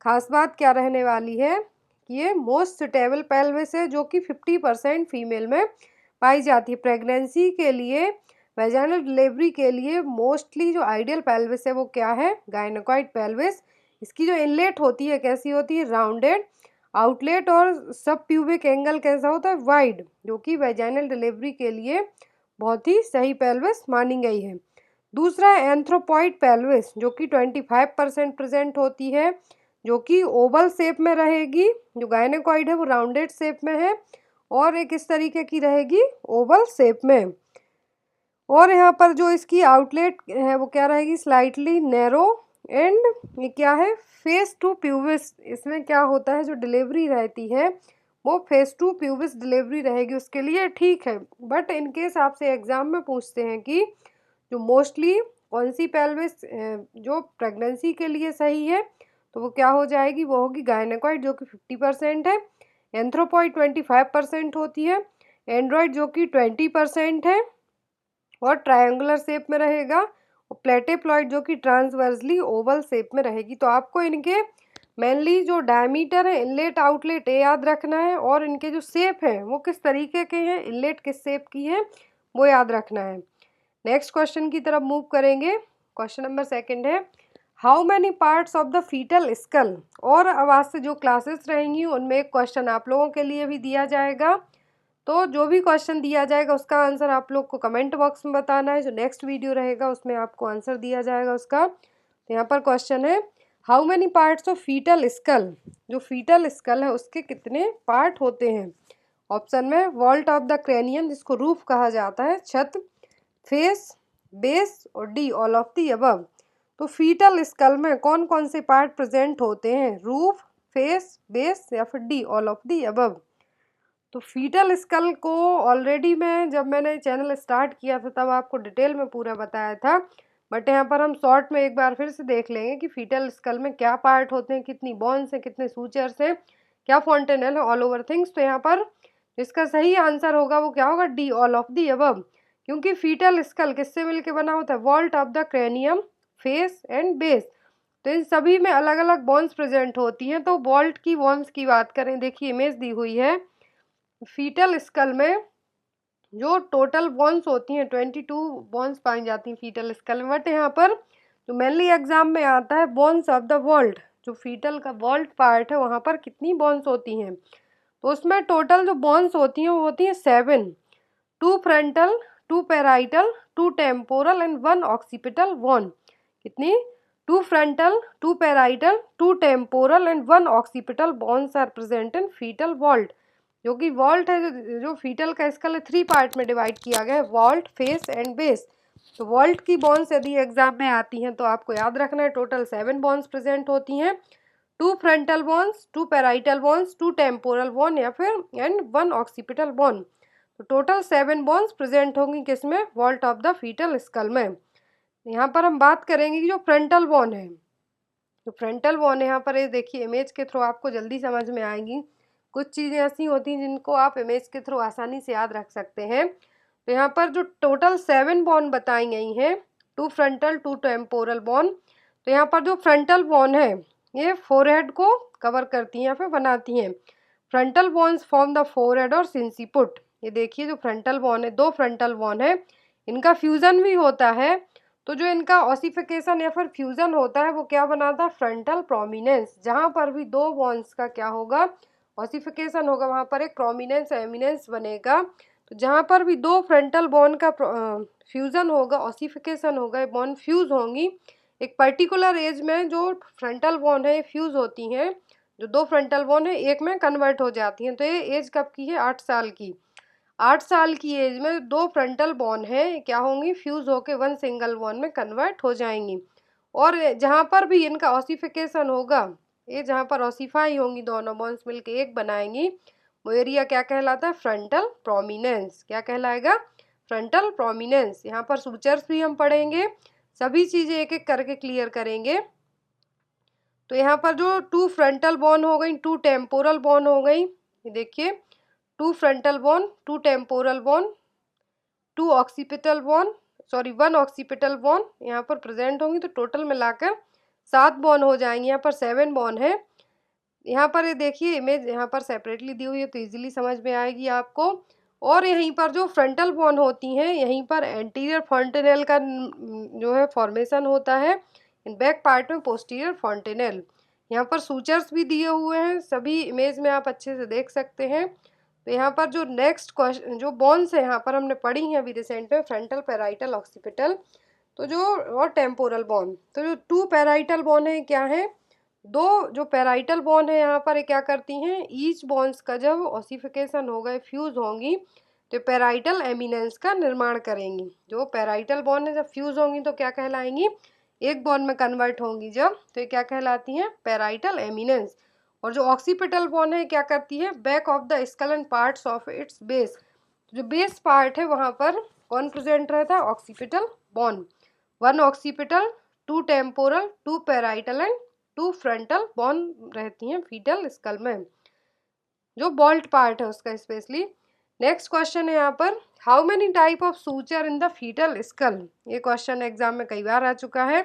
खास बात क्या रहने वाली है कि ये मोस्ट सुटेबल पेल्विस है, जो कि 50% फीमेल में पाई जाती है। प्रेगनेंसी के लिए, वेजाइनल डिलीवरी के लिए मोस्टली जो आइडियल पेल्विस है वो क्या है, गायनेकॉइड पेल्विस। इसकी जो इनलेट होती है कैसी होती है, राउंडेड, आउटलेट और सब प्यूबिक एंगल कैसा होता है, वाइड, जो कि वेजाइनल डिलीवरी के लिए बहुत ही सही पेल्विस मानी गई है। दूसरा है एंथ्रोपॉइड पेल्विस, जो कि 25% प्रेजेंट होती है, जो कि ओवल शेप में रहेगी। जो गायनेकॉइड है वो राउंडेड शेप में है, और एक इस तरीके की रहेगी, ओवल शेप में। और यहाँ पर जो इसकी आउटलेट है वो क्या रहेगी, स्लाइटली नैरो, एंड ये क्या है, फेस टू प्यूबिस। इसमें क्या होता है, जो डिलीवरी रहती है वो फेस टू प्यूबिस डिलीवरी रहेगी, उसके लिए ठीक है। बट इनकेस आपसे एग्जाम में पूछते हैं कि जो मोस्टली कौन सी पेल्विस जो प्रेगनेंसी के लिए सही है, तो वो क्या हो जाएगी, वो होगी गायनेकॉइड, जो कि 50% है, एंथ्रोपॉइड 25% होती है, एंड्रॉइड जो कि 20% है और ट्रायंगुलर शेप में रहेगा, और प्लेटिप्लॉइड जो कि ट्रांसवर्सली ओवल शेप में रहेगी। तो आपको इनके मेनली जो डायमीटर है, इनलेट आउटलेट, ये याद रखना है, और इनके जो शेप है वो किस तरीके के हैं, इनलेट किस शेप की है, वो याद रखना है। नेक्स्ट क्वेश्चन की तरफ मूव करेंगे। क्वेश्चन नंबर 2 है, how many parts of the fetal skull. और अब आज से जो क्लासेस रहेंगी उनमें एक क्वेश्चन आप लोगों के लिए भी दिया जाएगा, तो जो भी क्वेश्चन दिया जाएगा उसका आंसर आप लोग को कमेंट बॉक्स में बताना है। जो नेक्स्ट वीडियो रहेगा उसमें आपको आंसर दिया जाएगा उसका। तो यहाँ पर क्वेश्चन है, how many parts of fetal skull. जो फीटल स्कल है उसके कितने पार्ट होते हैं। ऑप्शन में वॉल्ट ऑफ द क्रेनियम, जिसको रूफ कहा जाता है, छत, फेस, बेस और D all of the above. तो फीटल स्कल में कौन कौन से पार्ट प्रेजेंट होते हैं? रूफ, फेस, बेस या फिर D all of the above. तो फीटल स्कल को ऑलरेडी मैं जब मैंने चैनल स्टार्ट किया था तब आपको डिटेल में पूरा बताया था, बट यहाँ पर हम शॉर्ट में एक बार फिर से देख लेंगे कि फीटल स्कल में क्या पार्ट होते हैं, कितनी बोन्स हैं, कितने सूचर्स हैं, क्या फॉन्टेनल है, ऑल ओवर थिंग्स। तो यहाँ पर इसका सही आंसर होगा वो क्या होगा? D all of the above. क्योंकि फीटल स्कल किससे मिलके बना होता है? Vault of the cranium, face and base. तो इन सभी में अलग अलग बोन्स प्रेजेंट होती हैं। तो वॉल्ट की बोन्स की बात करें, देखिए इमेज दी हुई है, फीटल स्कल में जो टोटल बोन्स होती हैं 22 बोन्स पाई जाती हैं फीटल स्कल में। बट यहाँ पर जो मेनली एग्जाम में आता है बोन्स ऑफ द वॉल्ट, जो फीटल का वॉल्ट पार्ट है वहाँ पर कितनी बोन्स होती हैं? तो उसमें टोटल जो बोन्स होती हैं वो होती हैं 7, 2 frontal, 2 parietal, 2 temporal and 1 occipital bone. कितनी? 2 frontal, 2 parietal, 2 temporal and 1 occipital bones are present in fetal vault. जो कि वॉल्ट है, जो फीटल का स्कल है, 3 पार्ट में डिवाइड किया गया है, वॉल्ट, फेस एंड बेस। तो वॉल्ट की बोन्स यदि एग्जाम में आती हैं तो आपको याद रखना है टोटल 7 बोन्स प्रेजेंट होती हैं, 2 frontal bones, 2 parietal bones, 2 temporal bone या फिर एंड 1 ऑक्सीपिटल बोन। तो टोटल 7 बोन्स प्रेजेंट होंगी किसमें? Vault of the fetal skull में। यहाँ पर हम बात करेंगे कि जो फ्रंटल बोन है, तो फ्रंटल बोन यहाँ पर ये देखिए इमेज के थ्रू आपको जल्दी समझ में आएंगी। कुछ चीज़ें ऐसी होती हैं जिनको आप इमेज के थ्रू आसानी से याद रख सकते हैं। तो यहाँ पर जो टोटल 7 बोन बताई गई हैं, 2 फ्रंटल, 2 टेम्पोरल बोन। तो यहाँ पर जो फ्रंटल बोन है ये फोरहेड को कवर करती हैं या फिर बनाती हैं। Frontal bones form the forehead और सिंसिपुट। ये देखिए जो फ्रंटल बोन है, 2 फ्रंटल बोन है, इनका फ्यूजन भी होता है। तो जो इनका ऑसिफिकेशन या फिर फ्यूजन होता है वो क्या बनाता है? Frontal prominence. जहाँ पर भी 2 बोन्स का क्या होगा? ऑसिफिकेशन होगा, वहाँ पर एक प्रोमिनेंस एमिनेंस बनेगा। तो जहाँ पर भी 2 फ्रंटल बोन का फ्यूजन होगा, ऑसिफिकेशन होगा, बोन फ्यूज होंगी, एक पर्टिकुलर एज में जो फ्रंटल बोन है फ्यूज होती हैं, जो 2 फ्रंटल बोन है एक में कन्वर्ट हो जाती हैं। तो ये एज कब की है? 8 साल की। 8 साल की एज में 2 फ्रंटल बोन है क्या होंगी? फ्यूज होके 1 सिंगल बोन में कन्वर्ट हो जाएंगी। और जहाँ पर भी इनका ऑसिफिकेशन होगा, ये जहाँ पर ऑसिफाई होंगी दोनों बोन्स मिलके एक बनाएंगी, वो एरिया क्या कहलाता है? Frontal prominence. क्या कहलाएगा? Frontal prominence. यहाँ पर सूचर्स भी हम पढ़ेंगे, सभी चीज़ें एक एक करके क्लियर करेंगे। तो यहाँ पर जो 2 फ्रंटल बोन हो गई, 2 टेम्पोरल बोन हो गई, ये देखिए 2 frontal bone, 2 temporal bone, 2 occipital bone, sorry 1 occipital bone यहाँ पर प्रेजेंट होंगी। तो टोटल मिलाकर 7 बोन हो जाएंगे। यहाँ पर 7 बोन है। यहाँ पर ये देखिए इमेज यहाँ पर सेपरेटली दी हुई है तो इजीली समझ में आएगी आपको। और यहीं पर जो फ्रंटल बोन होती हैं, यहीं पर एंटीरियर फॉन्टेनेल का जो है फॉर्मेशन होता है, इन बैक पार्ट में पोस्टीरियर फॉन्टेनेल। यहाँ पर सूचर्स भी दिए हुए हैं, सभी इमेज में आप अच्छे से देख सकते हैं। तो यहाँ पर जो नेक्स्ट क्वेश्चन जो बोन्स है यहाँ पर हमने पढ़ी हैं अभी रिसेंट में, फ्रंटल, पैराइटल, ऑक्सीपिटल, तो जो और टेम्पोरल बोन। तो जो 2 पैराइटल बोन है क्या है? 2 जो पैराइटल बोन है यहाँ पर क्या करती हैं? ईच बोन्स का जब ऑसिफिकेशन होगा, फ्यूज होंगी, तो पैराइटल एमिनेंस का निर्माण करेंगी। जो पैराइटल बोन है जब फ्यूज होंगी तो क्या कहलाएंगी? एक बोन में कन्वर्ट होंगी जब, तो ये क्या कहलाती हैं? Parietal eminence. और जो ऑक्सीपिटल बोन है क्या करती है? Back of the skull and parts of its base. जो बेस पार्ट है वहाँ पर कौन प्रेजेंट रहता है? Occipital bone. 1 occipital, 2 temporal, 2 parietal and 2 frontal bone रहती हैं फीटल स्कल में, जो बॉल्ट पार्ट है उसका स्पेशली। नेक्स्ट क्वेश्चन है यहाँ पर, how many type of suture in the fetal skull. ये क्वेश्चन एग्जाम में कई बार आ चुका है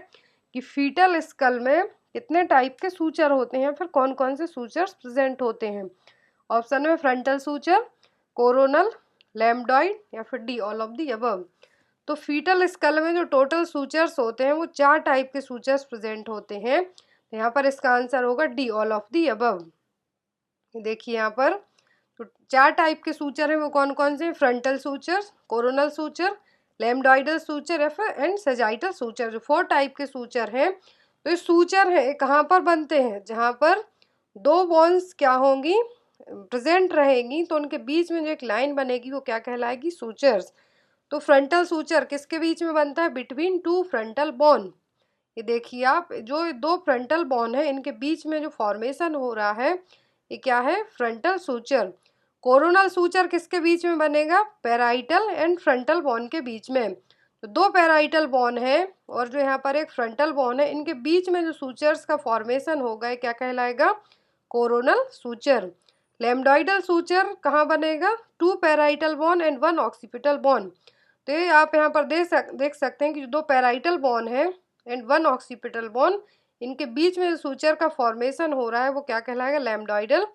कि फीटल स्कल में कितने टाइप के सूचर होते हैं, फिर कौन कौन से सूचर्स प्रेजेंट होते हैं। ऑप्शन में फ्रंटल सूचर, कोरोनल, लैम्बडॉइड या फिर D all of the above. तो फीटल स्कल में जो टोटल सूचर्स होते हैं वो 4 टाइप के सूचर्स प्रेजेंट होते हैं। तो यहाँ पर इसका आंसर होगा D all of the above. देखिए यहाँ पर तो 4 टाइप के सूचर हैं, वो कौन कौन से? Frontal suture, coronal suture, lambdoidal suture and sagittal suture. जो 4 टाइप के सूचर हैं। तो ये सूचर है कहाँ पर बनते हैं? जहाँ पर 2 बोन्स क्या होंगी? प्रेजेंट रहेंगी तो उनके बीच में जो एक लाइन बनेगी वो क्या कहलाएगी, सूचर्स। तो फ्रंटल सूचर किसके बीच में बनता है, बिटवीन टू फ्रंटल बोन। ये देखिए आप, जो दो फ्रंटल बोन है इनके बीच में जो फॉर्मेशन हो रहा है ये क्या है, फ्रंटल सूचर। कोरोनल सूचर किसके बीच में बनेगा, पैराइटल एंड फ्रंटल बोन के बीच में। तो दो पैराइटल बोन है और जो यहाँ पर एक फ्रंटल बोन है, इनके बीच में जो सूचर्स का फॉर्मेशन होगा ये क्या कहलाएगा, कोरोनल सूचर। लैम्डोइडल सूचर कहाँ बनेगा, two parietal bone and one occipital bone. तो ये आप यहाँ पर देख सकते हैं कि जो दो पैराइटल बोन है एंड वन ऑक्सीपिटल बोन, इनके बीच में जो सूचर का फॉर्मेशन हो रहा है वो क्या कहलाएगा, लैम्डोइडल।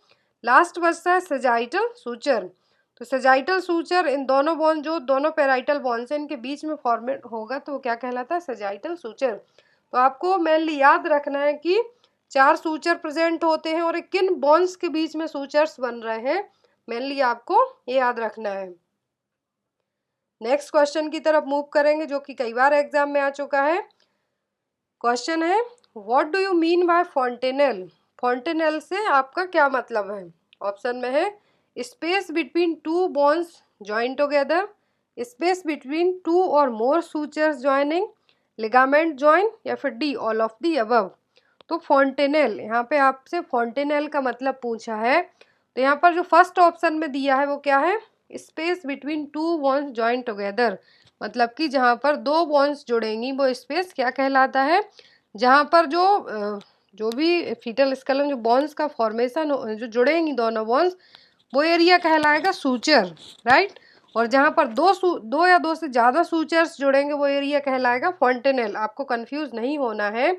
लास्ट बचता है सेजाइटल सूचर। तो सेजाइटल सूचर इन दोनों बोन, जो दोनों पैराइटल बोन से इनके बीच में फॉर्मेट होगा तो वो क्या कहलाता है, सेजाइटल सूचर। तो आपको मेनली याद रखना है कि 4 सूचर प्रेजेंट होते हैं और किन बोन्स के बीच में सूचर्स बन रहे हैं, मेनली आपको ये याद रखना है। नेक्स्ट क्वेश्चन की तरफ मूव करेंगे जो कि कई बार एग्जाम में आ चुका है। क्वेश्चन है, what do you mean by fontanelle. Fontanelle से आपका क्या मतलब है। ऑप्शन में है space between two bones join together, space between two और मोर सूचर्स जॉइनिंग, लिगामेंट जॉइन, या फिर D all of the above. तो फॉन्टेनेल, यहाँ पे आपसे फॉन्टेनेल का मतलब पूछा है। तो यहाँ पर जो फर्स्ट ऑप्शन में दिया है वो क्या है, space between two bones join together. मतलब कि जहाँ पर दो बोन्स जुड़ेंगी वो स्पेस क्या कहलाता है, जहाँ पर जो भी फीटल स्कल में जो बोन्स का फॉर्मेशन जो जुड़ेंगी दोनों बोन्स, वो एरिया कहलाएगा सूचर, राइट। और जहाँ पर दो या दो से ज़्यादा सूचर्स जुड़ेंगे वो एरिया कहलाएगा फॉन्टेनेल। आपको कंफ्यूज नहीं होना है।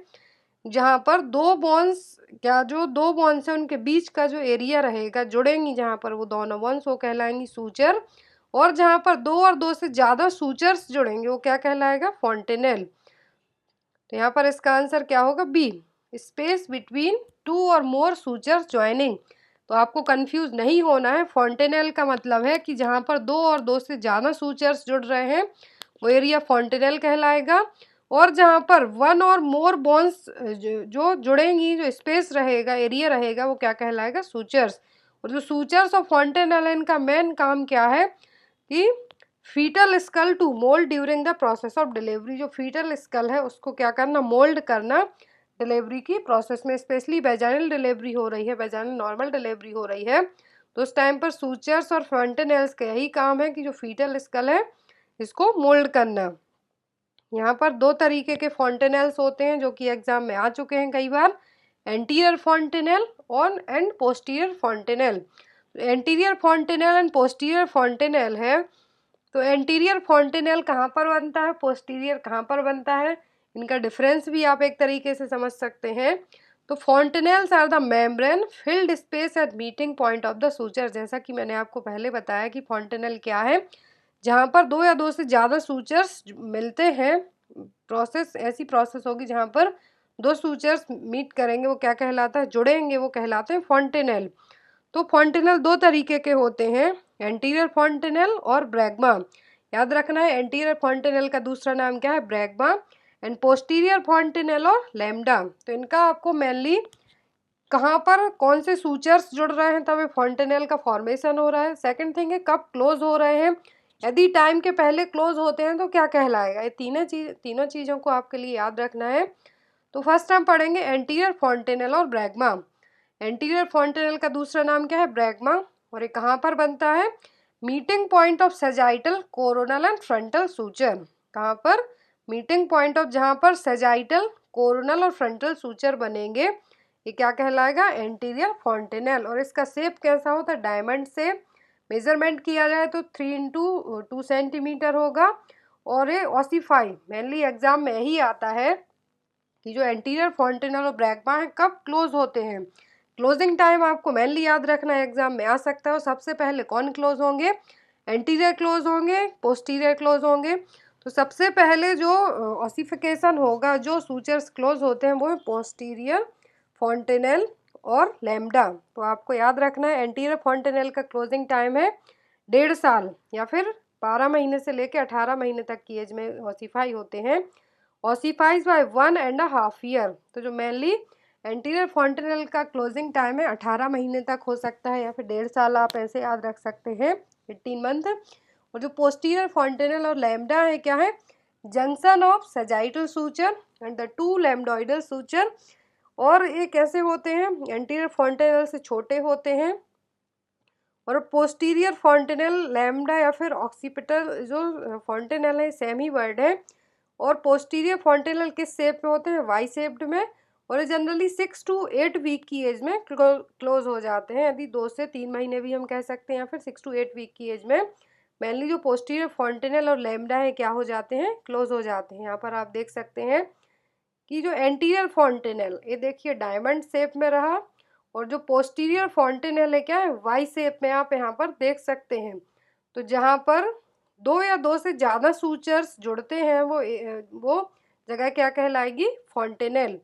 जहाँ पर दो बोन्स, जो दो बोन्स हैं उनके बीच का जो एरिया रहेगा जुड़ेंगी जहाँ पर वो दोनों बोन्स, वो कहलाएंगी सूचर। और जहाँ पर दो और दो से ज़्यादा सूचर्स जुड़ेंगे वो क्या कहलाएगा, फॉन्टेनेल। तो यहाँ पर इसका आंसर क्या होगा, बी, स्पेस बिटवीन टू और मोर सूचर्स ज्वाइनिंग। तो आपको कंफ्यूज नहीं होना है। फॉन्टेनेल का मतलब है कि जहाँ पर दो और दो से ज़्यादा सूचर्स जुड़ रहे हैं वो एरिया फॉन्टेनेल कहलाएगा। और जहाँ पर वन और मोर बोन्स जो जुड़ेंगी, जो स्पेस रहेगा, एरिया रहेगा, वो क्या कहलाएगा, सूचर्स। और जो सूचर्स और फॉन्टेनेल इनका मेन काम क्या है कि fetal skull to mould during the process of delivery. जो फीटल स्कल है उसको क्या करना, मोल्ड करना डिलीवरी की प्रोसेस में। स्पेशली वेजाइनल डिलीवरी हो रही है, वेजाइनल नॉर्मल डिलीवरी हो रही है, तो उस टाइम पर सूचर्स और फॉन्टेनेल्स का यही काम है कि जो फीटल स्कल है इसको मोल्ड करना। यहाँ पर दो तरीके के फॉन्टेनेल्स होते हैं जो कि एग्जाम में आ चुके हैं कई बार, एंटीरियर फॉन्टेनेल और and posterior fontanelle. Anterior fontanelle and posterior fontanelle है। तो एंटीरियर फॉन्टेनेल कहाँ पर बनता है, पोस्टीरियर कहाँ पर बनता है, इनका डिफरेंस भी आप एक तरीके से समझ सकते हैं। तो fontanelles are the membrane filled space at meeting point of the suture. जैसा कि मैंने आपको पहले बताया कि फॉन्टेनेल क्या है, जहाँ पर दो या दो से ज़्यादा सूचर्स मिलते हैं, प्रोसेस ऐसी प्रोसेस होगी जहाँ पर दो सूचर्स मीट करेंगे वो क्या कहलाता है, जुड़ेंगे, वो कहलाते हैं फॉन्टेनेल। तो फॉन्टेनेल दो तरीके के होते हैं, एंटीरियर फॉन्टेनेल और ब्रैगमा। याद रखना है, एंटीरियर फॉन्टेनेल का दूसरा नाम क्या है, ब्रैगमा, एंड पोस्टीरियर फॉन्टेनेल और लैम्डा। तो इनका आपको मेनली कहाँ पर कौन से सूचर्स जुड़ रहे हैं तब फॉन्टेनेल का फॉर्मेशन हो रहा है। सेकंड थिंग है कब क्लोज हो रहे हैं, यदि टाइम के पहले क्लोज होते हैं तो क्या कहलाएगा। ये तीनों चीज़ों को आपके लिए याद रखना है। तो फर्स्ट हम पढ़ेंगे एंटीरियर फॉन्टेनेल और ब्रैगमा। एंटीरियर फॉन्टेनेल का दूसरा नाम क्या है, ब्रैगमा, और ये कहाँ पर बनता है, meeting point of sagittal, coronal and frontal suture. कहाँ पर, मीटिंग पॉइंट ऑफ जहाँ पर सेजाइटल, कोरोनल और फ्रंटल सूचर बनेंगे, ये क्या कहलाएगा, एंटीरियर फॉन्टेनेल। और इसका शेप कैसा होता है, डायमंड शेप। मेजरमेंट किया जाए तो 3 × 2 सेंटीमीटर होगा। और ये ऑसिफाई, मेनली एग्जाम में यही आता है कि जो एंटीरियर फॉन्टेनेल और ब्रैगमा है कब क्लोज होते हैं। क्लोजिंग टाइम आपको मेनली याद रखना है, एग्जाम में आ सकता है। और सबसे पहले कौन क्लोज होंगे, एंटीरियर क्लोज होंगे, पोस्टीरियर क्लोज होंगे। तो सबसे पहले जो ऑसिफिकेशन होगा, जो सूचर्स क्लोज होते हैं, वो पोस्टीरियर फॉन्टेनेल और लैम्डा। तो आपको याद रखना है एंटीरियर फॉन्टेनेल का क्लोजिंग टाइम है 1.5 साल या फिर 12 महीने से लेकर 18 महीने तक की एज में ऑसिफाई होते हैं। ऑसिफाइज बाय 1.5 ईयर। तो जो मेनली एंटीरियर फॉन्टेनल का क्लोजिंग टाइम है 18 महीने तक हो सकता है या फिर 1.5 साल, आप ऐसे याद रख सकते हैं 18 मंथ। और जो पोस्टीरियर फॉन्टेनल और लैम्डा है क्या है, junction of sagittal suture and the two lambdoidal suture. और ये कैसे होते हैं, एंटीरियर फॉन्टेनल से छोटे होते हैं। और पोस्टीरियर फॉन्टेनल लैम्डा या फिर ऑक्सीपिटल जो फॉन्टेनल है सेम ही वर्ड है। और पोस्टीरियर फॉन्टेनल किस शेप में होते हैं, वाई शेप्ड में। और जनरली 6 to 8 वीक की एज में क्लोज हो जाते हैं, यदि 2 से 3 महीने भी हम कह सकते हैं, या फिर 6 to 8 वीक की एज में मेनली जो पोस्टीरियर फॉन्टेनल और लैम्डा है क्या हो जाते हैं, क्लोज हो जाते हैं। यहाँ पर आप देख सकते हैं कि जो एंटीरियर फॉन्टेनल ये देखिए डायमंड शेप में रहा, और जो पोस्टीरियर फॉन्टेनल है क्या है, वाई शेप में आप यहाँ पर देख सकते हैं। तो जहाँ पर 2 या 2 से ज़्यादा सूचर्स जुड़ते हैं वो जगह क्या कहलाएगी, फॉन्टेनल।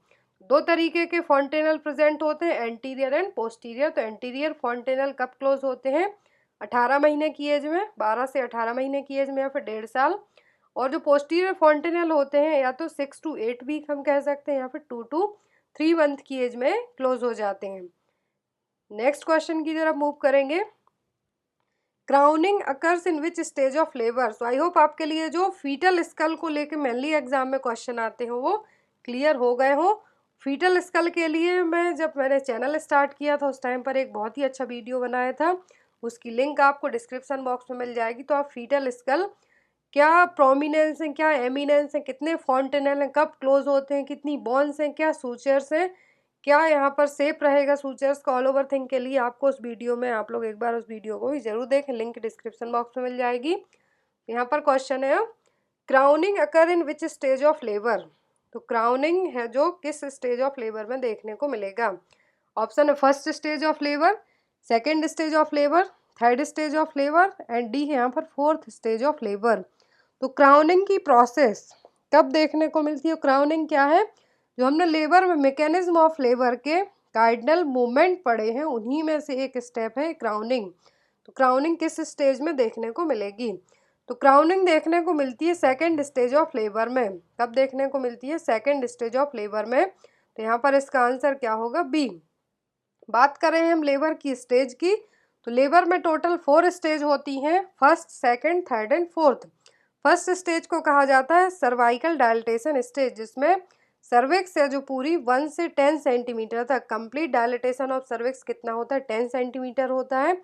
2 तरीके के फॉन्टेनल प्रेजेंट होते हैं, एंटीरियर एंड पोस्टीरियर। तो एंटीरियर फॉन्टेनल कब क्लोज होते हैं, 18 महीने की एज में, 12 से 18 महीने की एज में या फिर 1.5 साल। और जो पोस्टीरियर फॉन्टेनल होते हैं या तो 6 to 8 वीक हम कह सकते हैं, या फिर 2 to 3 मंथ की एज में क्लोज हो जाते हैं। नेक्स्ट क्वेश्चन की तरफ मूव करेंगे। Crowning occurs in which stage of labour. So I hope आपके लिए जो फीटल स्कल को लेके मेनली एग्जाम में क्वेश्चन आते हो वो क्लियर हो गए हो। फीटल स्कल के लिए जब मैंने चैनल स्टार्ट किया था उस टाइम पर एक बहुत ही अच्छा वीडियो बनाया था, उसकी लिंक आपको डिस्क्रिप्शन बॉक्स में मिल जाएगी। तो आप फीटल स्कल क्या प्रोमिनेंस है, क्या एमिनेंस है, कितने फॉन्टेनल हैं, कब क्लोज होते हैं, कितनी बॉन्स हैं, क्या सूचर्स हैं, क्या यहाँ पर सेफ रहेगा सूचर्स का, ऑल ओवर थिंग के लिए आपको उस वीडियो में आप लोग एक बार उस वीडियो को भी जरूर देखें, लिंक डिस्क्रिप्शन बॉक्स में मिल जाएगी। यहाँ पर क्वेश्चन है crowning occur in which stage of labour. तो क्राउनिंग है जो किस स्टेज ऑफ लेबर में देखने को मिलेगा। ऑप्शन है first stage of labour, second stage of labour, third stage of labour and D है यहाँ पर फोर्थ स्टेज ऑफ लेबर। तो क्राउनिंग की प्रोसेस कब देखने को मिलती है, क्राउनिंग क्या है, जो हमने लेबर में मैकेनिज्म ऑफ लेबर के कार्डिनल मूवमेंट पढ़े हैं उन्हीं में से एक स्टेप है क्राउनिंग। तो क्राउनिंग किस स्टेज में देखने को मिलेगी, तो क्राउनिंग देखने को मिलती है सेकंड स्टेज ऑफ लेबर में। कब देखने को मिलती है, सेकंड स्टेज ऑफ लेबर में। तो यहाँ पर इसका आंसर क्या होगा, बी। बात करें हम लेबर की स्टेज की, तो लेबर में टोटल 4 स्टेज होती हैं, first, second, third and fourth. First stage को कहा जाता है सर्वाइकल डायलिटेशन स्टेज, जिसमें सर्विक्स है जो पूरी 1 से 10 सेंटीमीटर तक, कंप्लीट डायलिटेशन ऑफ सर्विक्स कितना होता है, 10 सेंटीमीटर होता है।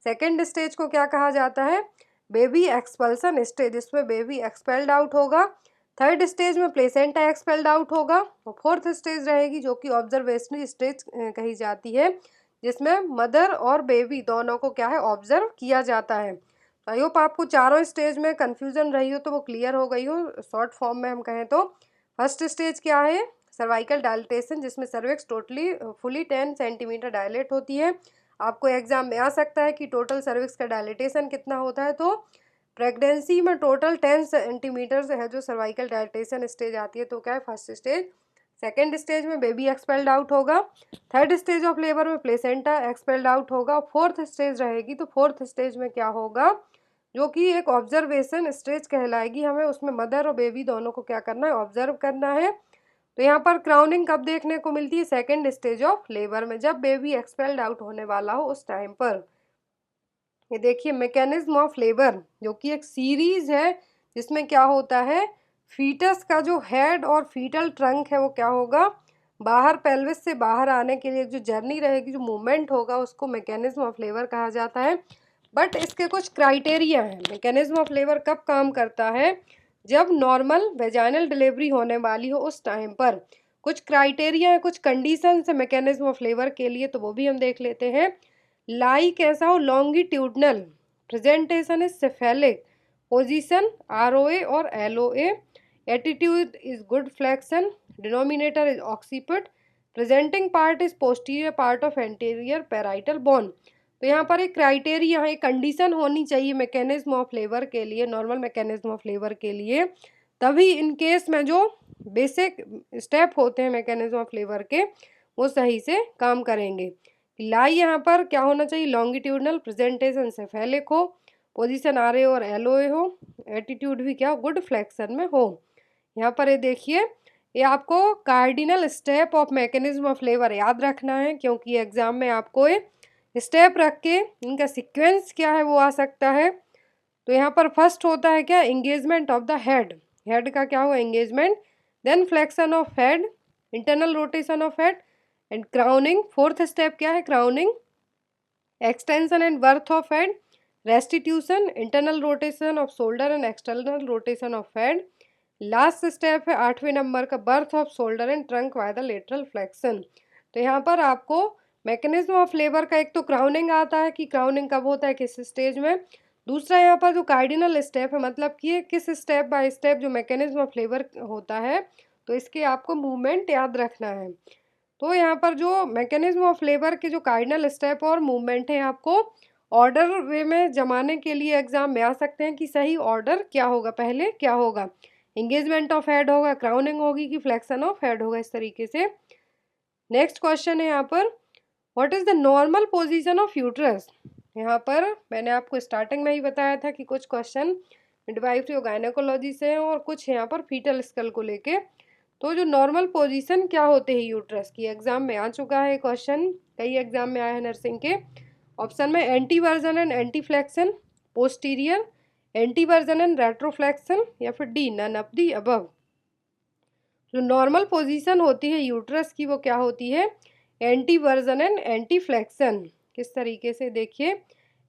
सेकेंड स्टेज को क्या कहा जाता है, बेबी एक्सपल्सन स्टेज, जिसमें बेबी एक्सपेल्ड आउट होगा। थर्ड स्टेज में प्लेसेंटा एक्सपेल्ड आउट होगा। और फोर्थ स्टेज रहेगी जो कि ऑब्जर्वेशनरी स्टेज कही जाती है, जिसमें मदर और बेबी दोनों को क्या है, ऑब्जर्व किया जाता है। आई होप आपको चारों स्टेज में कंफ्यूजन रही हो तो वो क्लियर हो गई हो। शॉर्ट फॉर्म में हम कहें तो फर्स्ट स्टेज क्या है, सर्वाइकल डायलिटेशन, जिसमें cervix totally fully 10 centimetre dilate होती है। आपको एग्जाम में आ सकता है कि टोटल सर्विक्स का डायलिटेशन कितना होता है, तो प्रेगनेंसी में टोटल 10 सेंटीमीटर है जो सर्वाइकल डायलिटेशन स्टेज आती है। तो क्या है, फर्स्ट स्टेज। सेकेंड स्टेज में बेबी एक्सपेल्ड आउट होगा। थर्ड स्टेज ऑफ लेबर में प्लेसेंटा एक्सपेल्ड आउट होगा। फोर्थ स्टेज रहेगी, तो फोर्थ स्टेज में क्या होगा, जो कि एक ऑब्जर्वेशन स्टेज कहलाएगी। हमें उसमें मदर और बेबी दोनों को क्या करना है, ऑब्जर्व करना है। तो यहाँ पर क्राउनिंग कब देखने को मिलती है, सेकेंड स्टेज ऑफ लेबर में, जब बेबी एक्सपेल्ड आउट होने वाला हो उस टाइम पर। ये देखिए मैकेनिज्म ऑफ लेबर जो कि एक सीरीज है, जिसमें क्या होता है, फीटस का जो हेड और फीटल ट्रंक है वो क्या होगा, बाहर पेल्विस से बाहर आने के लिए जो जर्नी रहेगी, जो मूवमेंट होगा, उसको मैकेनिज्म ऑफ लेबर कहा जाता है। बट इसके कुछ क्राइटेरिया हैं। मैकेनिज्म ऑफ लेबर कब काम करता है, जब नॉर्मल वेजाइनल डिलीवरी होने वाली हो उस टाइम पर। कुछ क्राइटेरिया है, कुछ कंडीशन है मैकेनिज्म ऑफ लेबर के लिए, तो वो भी हम देख लेते हैं। लाई कैसा हो, longitudinal, presentation is cephalic, position ROA और LOA, attitude is good flexion, denominator is occiput, presenting part is posterior part of anterior parietal bone. तो यहाँ पर एक क्राइटेरिया है, एक कंडीशन होनी चाहिए मैकेनिज्म ऑफ लेबर के लिए, नॉर्मल मैकेनिज्म ऑफ लेबर के लिए, तभी इन केस में जो बेसिक स्टेप होते हैं मैकेनिज्म ऑफ लेबर के वो सही से काम करेंगे। लाई यहाँ पर क्या होना चाहिए, लॉन्गिट्यूडनल, प्रेजेंटेशन सेफेलिक हो, पोजीशन RA और LOA हो, एटीट्यूड भी क्या गुड फ्लेक्शन में हो। यहाँ पर ये देखिए ये आपको cardinal step of mechanism of labour याद रखना है, क्योंकि एग्जाम में आपको ये स्टेप रख के इनका सीक्वेंस क्या है वो आ सकता है। तो यहाँ पर फर्स्ट होता है क्या, engagement of the head, head का क्या हुआ engagement, then flexion of head, internal rotation of head and crowning. Fourth step क्या है, crowning, extension and birth of head, restitution, internal rotation of shoulder and external rotation of head. Last step है 8वें नंबर का, birth of shoulder and trunk by the lateral flexion. तो यहाँ पर आपको मैकेनिज्म ऑफ लेबर का एक तो क्राउनिंग आता है कि क्राउनिंग कब होता है किस स्टेज में, दूसरा यहाँ पर जो कार्डिनल स्टेप है मतलब कि किस स्टेप बाय स्टेप जो मैकेनिज्म ऑफ लेबर होता है, तो इसके आपको मूवमेंट याद रखना है। तो यहाँ पर जो मैकेनिज्म ऑफ लेबर के जो कार्डिनल स्टेप और मूवमेंट है आपको ऑर्डर वे में जमाने के लिए एग्जाम में आ सकते हैं कि सही ऑर्डर क्या होगा, पहले क्या होगा, एंगेजमेंट ऑफ हेड होगा, क्राउनिंग होगी कि फ्लेक्शन ऑफ हेड होगा, इस तरीके से। नेक्स्ट क्वेश्चन है यहाँ पर, what is the normal position of uterus. यहाँ पर मैंने आपको स्टार्टिंग में ही बताया था कि कुछ क्वेश्चन मिडवाइफरी और गायनेकोलॉजी से हैं और कुछ यहाँ पर फीटल स्कल को लेके। तो जो नॉर्मल पोजीशन क्या होते हैं यूट्रस की, एग्जाम में आ चुका है क्वेश्चन, कई एग्जाम में आया है नर्सिंग के। ऑप्शन में anteversion and anteflexion, posterior, anteversion and retroflexion, या फिर D none of the above. जो नॉर्मल पोजीशन होती है यूट्रस की वो क्या होती है, anteversion and anteflexion. किस तरीके से देखिए,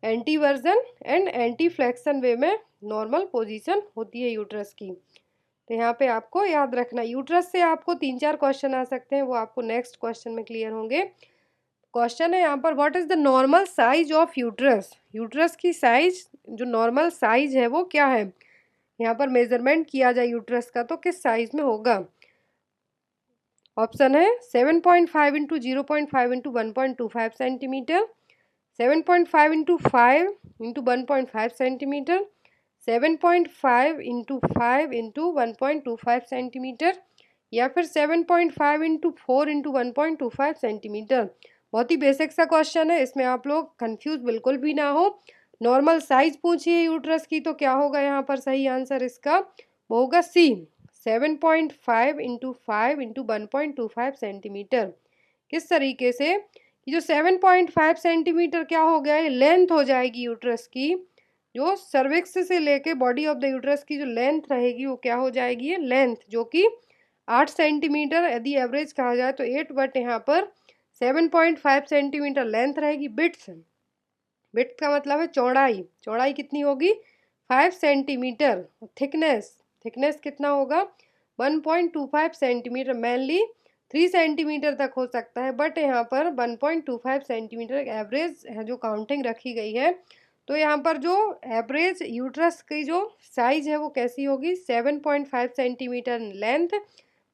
anteversion and anteflexion way में नॉर्मल पोजीशन होती है यूट्रस की। तो यहाँ पे आपको याद रखना, यूट्रस से आपको 3-4 क्वेश्चन आ सकते हैं, वो आपको नेक्स्ट क्वेश्चन में क्लियर होंगे। क्वेश्चन है यहाँ पर, what is the normal size of uterus. Uterus की साइज, जो नॉर्मल साइज है वो क्या है, यहाँ पर मेजरमेंट किया जाए यूट्रस का तो किस साइज में होगा। ऑप्शन है 7.5 into 0.5 into 1.25 centimetre, 7.5 into 5 into 1.5 centimetre, 7.5 into 5 into 1.25 centimetre, या फिर 7.5 इंटू 4 इंटू 1.25 सेंटीमीटर। बहुत ही बेसिक सा क्वेश्चन है, इसमें आप लोग कंफ्यूज बिल्कुल भी ना हो। नॉर्मल साइज पूछी है यूट्रस की तो क्या होगा यहाँ पर सही आंसर इसका, वो होगा सी, 7.5 इंटू 5 इंटू 1.25 सेंटीमीटर। किस तरीके से कि जो 7.5 सेंटीमीटर क्या हो गया है, लेंथ हो जाएगी यूट्रस की, जो सर्विक्स से लेके बॉडी ऑफ द यूट्रस की जो लेंथ रहेगी वो क्या हो जाएगी, लेंथ जो कि 8 सेंटीमीटर यदि एवरेज कहा जाए तो 8, बट यहाँ पर 7.5 सेंटीमीटर लेंथ रहेगी। बिट्स, बिट्स का मतलब है चौड़ाई, चौड़ाई कितनी होगी 5 सेंटीमीटर। थिकनेस, थिकनेस कितना होगा 1.25 सेंटीमीटर, मेनली 3 सेंटीमीटर तक हो सकता है, बट यहाँ पर 1.25 सेंटीमीटर एवरेज है जो काउंटिंग रखी गई है। तो यहाँ पर जो एवरेज यूट्रस की जो साइज है वो कैसी होगी, 7.5 centimetre length,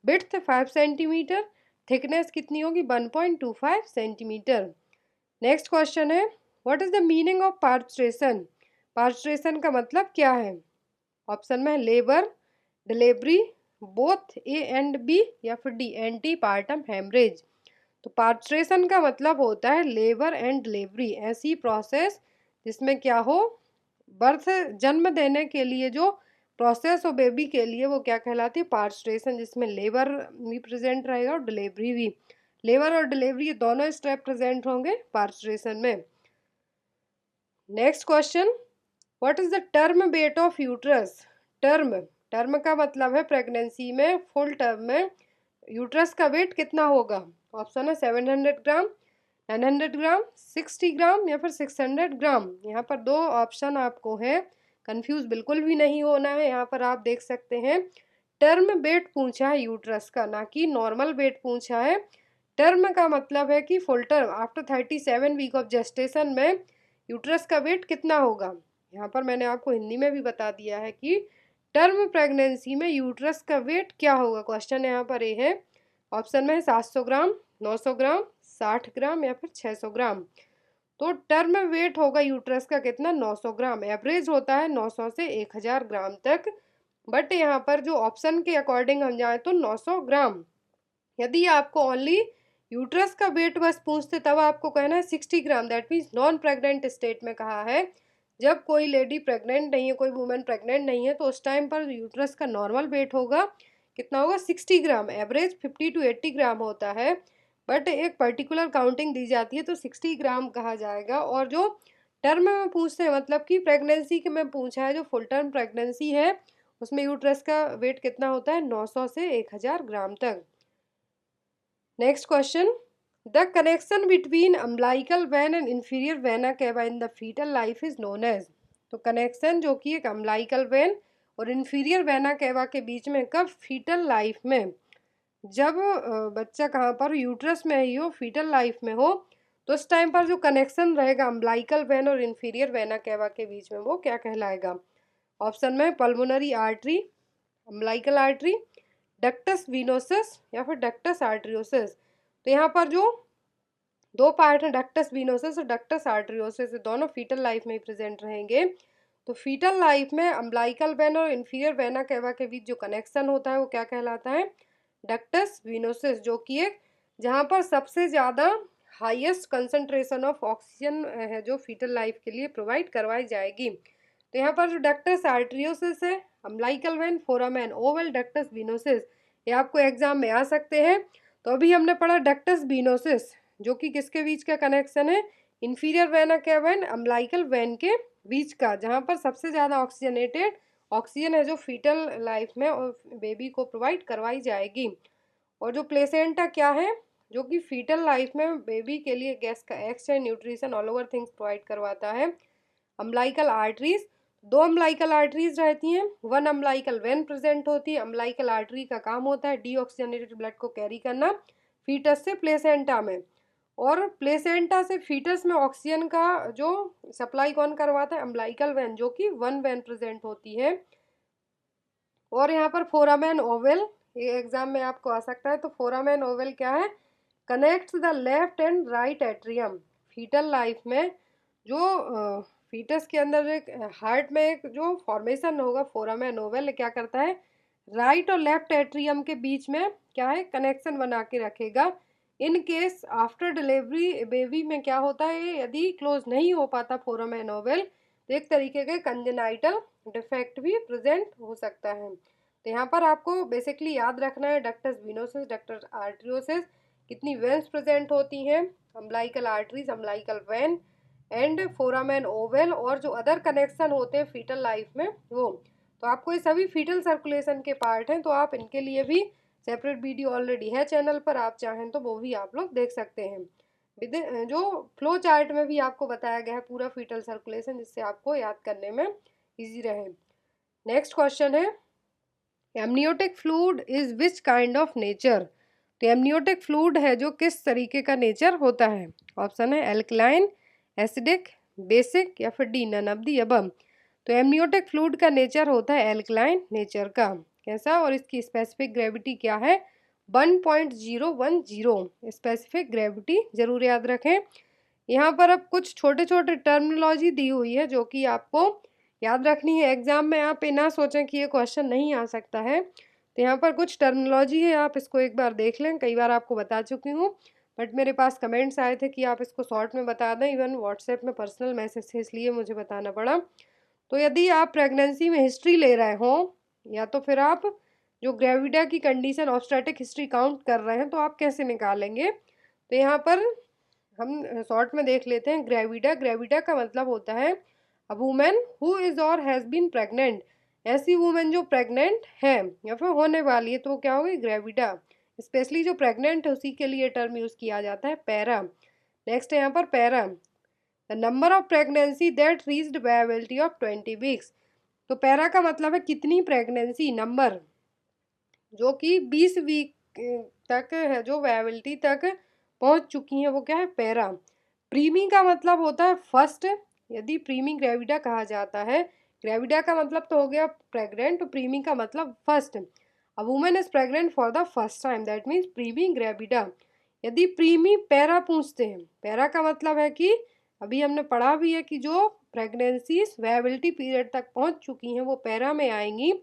width 5 centimetre, thickness कितनी होगी 1.25 सेंटीमीटर। नेक्स्ट क्वेश्चन है, what is the meaning of parturition. Parturition का मतलब क्या है। ऑप्शन में labour, delivery, both A and B, या फिर डी एंटी पार्टम हेमरेज। तो पार्चुरेशन का मतलब होता है लेबर एंड डिलीवरी, ऐसी प्रोसेस जिसमें क्या हो, बर्थ जन्म देने के लिए जो प्रोसेस हो बेबी के लिए वो क्या कहलाती है, पार्चुरेशन, जिसमें लेबर भी प्रेजेंट रहेगा और डिलीवरी भी। लेबर और डिलीवरी दोनों स्टेप प्रेजेंट होंगे पार्चुरेशन में। Next question, what is the term weight of uterus. Term, term का मतलब है प्रेगनेंसी में फुल टर्म में यूट्रस का वेट कितना होगा। ऑप्शन है 700 ग्राम, 900 ग्राम, 60 ग्राम, या फिर 600 ग्राम। यहाँ पर 2 ऑप्शन आपको है, कंफ्यूज बिल्कुल भी नहीं होना है। यहाँ पर आप देख सकते हैं टर्म वेट पूछा है यूट्रस का, ना कि नॉर्मल वेट पूछा है। टर्म का मतलब है कि full term after 37 week of gestation में यूट्रस का वेट कितना होगा। यहाँ पर मैंने आपको हिंदी में भी बता दिया है कि टर्म प्रेगनेंसी में यूट्रस का वेट क्या होगा। क्वेश्चन यहाँ पर ये है, ऑप्शन में है 700 ग्राम, 900 ग्राम, 60 ग्राम, या फिर 600 ग्राम। तो टर्म वेट होगा यूट्रस का कितना, 900 ग्राम। एवरेज होता है 900 से 1000 ग्राम तक, बट यहाँ पर जो ऑप्शन के अकॉर्डिंग हम जाए तो 900 ग्राम। यदि आपको ओनली यूट्रस का वेट बस पूछते तब आपको कहना है 60 gram, that means non pregnant state में कहा है। जब कोई लेडी प्रेग्नेंट नहीं है, कोई वुमेन प्रेग्नेंट नहीं है, तो उस टाइम पर यूट्रस का नॉर्मल वेट होगा कितना होगा 60 ग्राम, एवरेज 50 to 80 ग्राम होता है, बट एक पर्टिकुलर काउंटिंग दी जाती है तो 60 ग्राम कहा जाएगा। और जो टर्म में पूछते हैं, मतलब कि प्रेगनेंसी के में पूछा है, जो फुल टर्म प्रेगनेंसी है उसमें यूट्रस का वेट कितना होता है 900 से 1000 ग्राम तक। Next question, the connection between umbilical vein and inferior vena cava in the fetal life is known as. तो कनेक्शन जो कि एक अम्बिलिकल वेन और इंफीरियर वेना केवा के बीच में कब फीटल लाइफ में, जब बच्चा कहाँ पर यूट्रस में ही हो, फीटल लाइफ में हो, तो उस टाइम पर जो कनेक्शन रहेगा अम्बिलिकल वेन और इंफीरियर वेना केवा के बीच में वो क्या कहलाएगा। ऑप्शन में pulmonary artery, umbilical artery, ductus venosus या फिर डक्टस आर्टरियोसिस। तो यहाँ पर जो दो पार्ट हैं डक्टस वीनोसस और डक्टस आर्टरियोसिस, दोनों फीटल लाइफ में ही प्रेजेंट रहेंगे। तो फीटल लाइफ में अम्बिलिकल वेन और इंफीरियर वेना केवा के बीच जो कनेक्शन होता है वो क्या कहलाता है, डक्टस वीनोसस, जो कि एक जहाँ पर सबसे ज़्यादा हाईएस्ट कंसंट्रेशन ऑफ ऑक्सीजन है जो फीटल लाइफ के लिए प्रोवाइड करवाई जाएगी। तो यहाँ पर जो डक्टस आर्टरियोसिस है, umbilical vein, foramen ovale, ductus venosus, ये आपको एग्जाम में आ सकते हैं। तो अभी हमने पढ़ा डक्टस वीनोसिस, जो कि किसके बीच का कनेक्शन है, इंफीरियर वेना केवा एंड अम्बिलिकल वेन के बीच का, जहाँ पर सबसे ज़्यादा ऑक्सीजनेटेड ऑक्सीजन है जो फीटल लाइफ में और बेबी को प्रोवाइड करवाई जाएगी। और जो प्लेसेंटा क्या है, जो कि फीटल लाइफ में बेबी के लिए गैस का exchange, nutrition, all over things provide करवाता है। अम्बिलिकल आर्टरीज, दो अम्बिलिकल आर्टरीज रहती हैं, वन अम्बिलिकल वेन प्रेजेंट होती है। अम्बिलिकल आर्टरी का काम होता है डीऑक्सीजनेटेड ब्लड को कैरी करना फीटस से प्लेसेंटा में, और प्लेसेंटा से फीटस में ऑक्सीजन का जो सप्लाई कौन करवाता है, अम्बिलिकल वेन, जो कि वन वेन प्रेजेंट होती है। और यहाँ पर फोरामेन ओवल, ये एग्जाम में आपको आ सकता है। तो फोरामेन ओवल क्या है, connects the left and right atrium. Fetal life में जो फीटस के अंदर एक हार्ट में एक जो फॉर्मेशन होगा फोरामेन ओवल क्या करता है, राइट और लेफ्ट एट्रियम के बीच में क्या है, कनेक्शन बना के रखेगा। In case after delivery baby में क्या होता है, यदि क्लोज नहीं हो पाता फोरामेन ओवल तो एक तरीके के कंजेनाइटल डिफेक्ट भी प्रेजेंट हो सकता है। तो यहाँ पर आपको बेसिकली याद रखना है डक्टस वीनोसिस, डक्टस आर्टरियोसिस, कितनी वेन्स प्रेजेंट होती हैं, umbilical arteries, umbilical vein and foramen Oval, और जो अदर कनेक्शन होते हैं फीटल लाइफ में वो। तो आपको ये सभी फीटल सर्कुलेशन के पार्ट हैं, तो आप इनके लिए भी सेपरेट वीडियो ऑलरेडी है चैनल पर, आप चाहें तो वो भी आप लोग देख सकते हैं। जो फ्लो चार्ट में भी आपको बताया गया है पूरा फीटल सर्कुलेशन, जिससे आपको याद करने में इजी रहे। नेक्स्ट क्वेश्चन है, amniotic fluid is which kind of nature. तो एमनियोटिक फ्लूइड है जो किस तरीके का नेचर होता है। ऑप्शन है एल्कलाइन, एसिडिक, बेसिक या फिर D none of the above. तो एमनियोटिक फ्लूइड का नेचर होता है एल्कलाइन नेचर का। कैसा, और इसकी स्पेसिफिक ग्रेविटी क्या है, 1.010 स्पेसिफिक ग्रेविटी, जरूर याद रखें। यहाँ पर अब कुछ छोटे छोटे टर्मिनोलॉजी दी हुई है जो कि आपको याद रखनी है। एग्जाम में आप ये ना सोचें कि ये क्वेश्चन नहीं आ सकता है, तो यहाँ पर कुछ टर्मिनोलॉजी है, आप इसको एक बार देख लें। कई बार आपको बता चुकी हूँ, बट मेरे पास कमेंट्स आए थे कि आप इसको शॉर्ट में बता दें, इवन व्हाट्सएप में पर्सनल मैसेज से, इसलिए मुझे बताना पड़ा। तो यदि आप प्रेगनेंसी में हिस्ट्री ले रहे हो, या तो फिर आप जो ग्रेविडा की कंडीशन ऑब्स्टेट्रिक हिस्ट्री काउंट कर रहे हैं, तो आप कैसे निकालेंगे। तो यहाँ पर हम शॉर्ट में देख लेते हैं। ग्रेविडा, ग्रेविडा का मतलब होता है अ वुमेन हु इज और हैज़ बीन प्रेग्नेंट, ऐसी वुमेन जो प्रेग्नेंट है या फिर होने वाली है, तो वो क्या होगी, ग्रेविडा। स्पेशली जो प्रेग्नेंट है उसी के लिए टर्म यूज़ किया जाता है पैरा। नेक्स्ट है यहाँ पर para, the number of pregnancy that reached viability of 20 weeks. तो पैरा का मतलब है कितनी प्रेगनेंसी, नंबर जो कि 20 वीक तक है, जो वायबिलिटी तक पहुंच चुकी हैं, वो क्या है, पैरा। प्रीमी का मतलब होता है फर्स्ट, यदि प्रीमी ग्रेविडा कहा जाता है। ग्रेविडा का मतलब तो हो गया प्रेग्नेंट, तो प्रीमी का मतलब first. A women is pregnant for the first time, that means primi gravida. यदि प्रीमी पैरा पूछते हैं, पैरा का मतलब है कि अभी हमने पढ़ा भी है कि जो प्रेगनेंसीज वायबिलिटी पीरियड तक पहुंच चुकी हैं वो पैरा में आएंगी।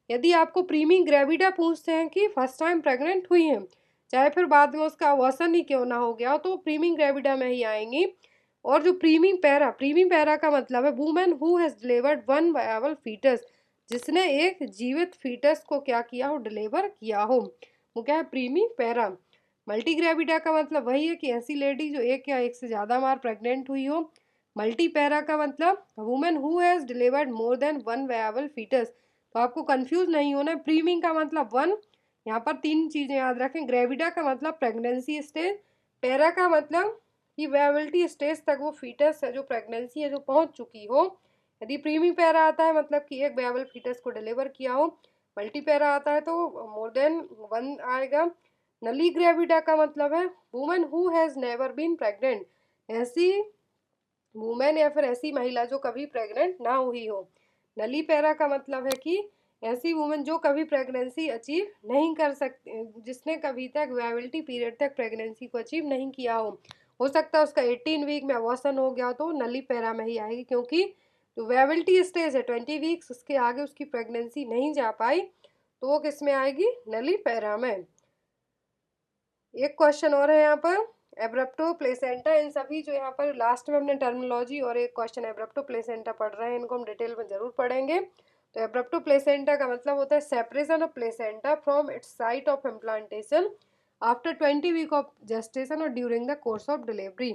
यदि आपको प्रीमी ग्रेविडा पूछते हैं कि फर्स्ट टाइम प्रेग्नेंट हुई हैं, चाहे फिर बाद में उसका अबॉर्शन ही क्यों ना हो गया, तो प्रीमी ग्रेविडा में ही आएंगी। और जो प्रीमी पैरा का मतलब है women who has delivered one viable fetus, जिसने एक जीवित फीटस को क्या किया हो, डिलीवर किया हो, वो क्या है, प्रीमी पैरा। मल्टीग्रेविडा का मतलब वही है कि ऐसी लेडी जो एक या एक से ज़्यादा बार प्रेग्नेंट हुई हो। मल्टी पैरा का मतलब women who has delivered more than one viable fetus. तो आपको कंफ्यूज नहीं होना है। प्रीमी का मतलब वन, यहाँ पर तीन चीज़ें याद रखें। ग्रेविडा का मतलब प्रेगनेंसी स्टेज, पैरा का मतलब कि वायबिलिटी स्टेज तक वो फीटस है जो प्रेगनेंसी है जो पहुंच चुकी हो। यदि प्रीमी पैरा आता है मतलब कि एक वायबल फीटस को डिलीवर किया हो। मल्टी पैरा आता है तो मोर देन वन आएगा। नली ग्रेविडा का मतलब है women who has never been pregnant, ऐसी वुमेन या फिर ऐसी महिला जो कभी प्रेग्नेंट ना हुई हो। नली पैरा का मतलब है कि ऐसी वुमेन जो कभी प्रेगनेंसी अचीव नहीं कर सकती, जिसने कभी तक वायबिलिटी पीरियड तक प्रेगनेंसी को अचीव नहीं किया हो सकता है उसका 18 वीक में अबॉर्शन हो गया तो नली पैरा में ही आएगी, क्योंकि जो वायबिलिटी स्टेज है 20 वीक्स, उसके आगे उसकी प्रेगनेंसी नहीं जा पाई तो वो किस में आएगी, नली पैरा में। एक क्वेश्चन और है यहाँ पर, एब्रप्टो प्लेसेंटा। इन सभी जो यहाँ पर लास्ट में हमने टर्मिनोलॉजी और एक क्वेश्चन एब्रप्टो प्लेसेंटा पढ़ रहे हैं, इनको हम डिटेल में जरूर पढ़ेंगे। तो एब्रप्टो प्लेसेंटा का मतलब होता है separation of placenta from its site of implantation after 20 week of gestation और during the course of delivery.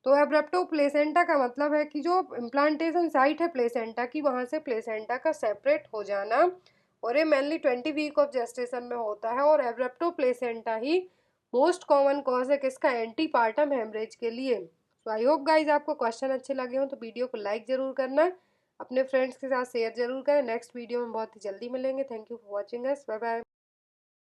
तो एब्रप्टो प्लेसेंटा का मतलब है कि जो इम्प्लांटेशन साइट है प्लेसेंटा की, वहाँ से प्लेसेंटा का सेपरेट हो जाना, और ये मेनली 20 वीक ऑफ जेस्टेशन में होता है। और एब्रप्टो प्लेसेंटा ही मोस्ट कॉमन कॉज है किसका, एंटी पार्टम हेमरेज के लिए। सो आई होप गाइज आपको क्वेश्चन अच्छे लगे हो तो वीडियो को लाइक जरूर करना, अपने फ्रेंड्स के साथ शेयर जरूर करें। नेक्स्ट वीडियो में बहुत ही जल्दी मिलेंगे। Thank you for watching us, bye bye.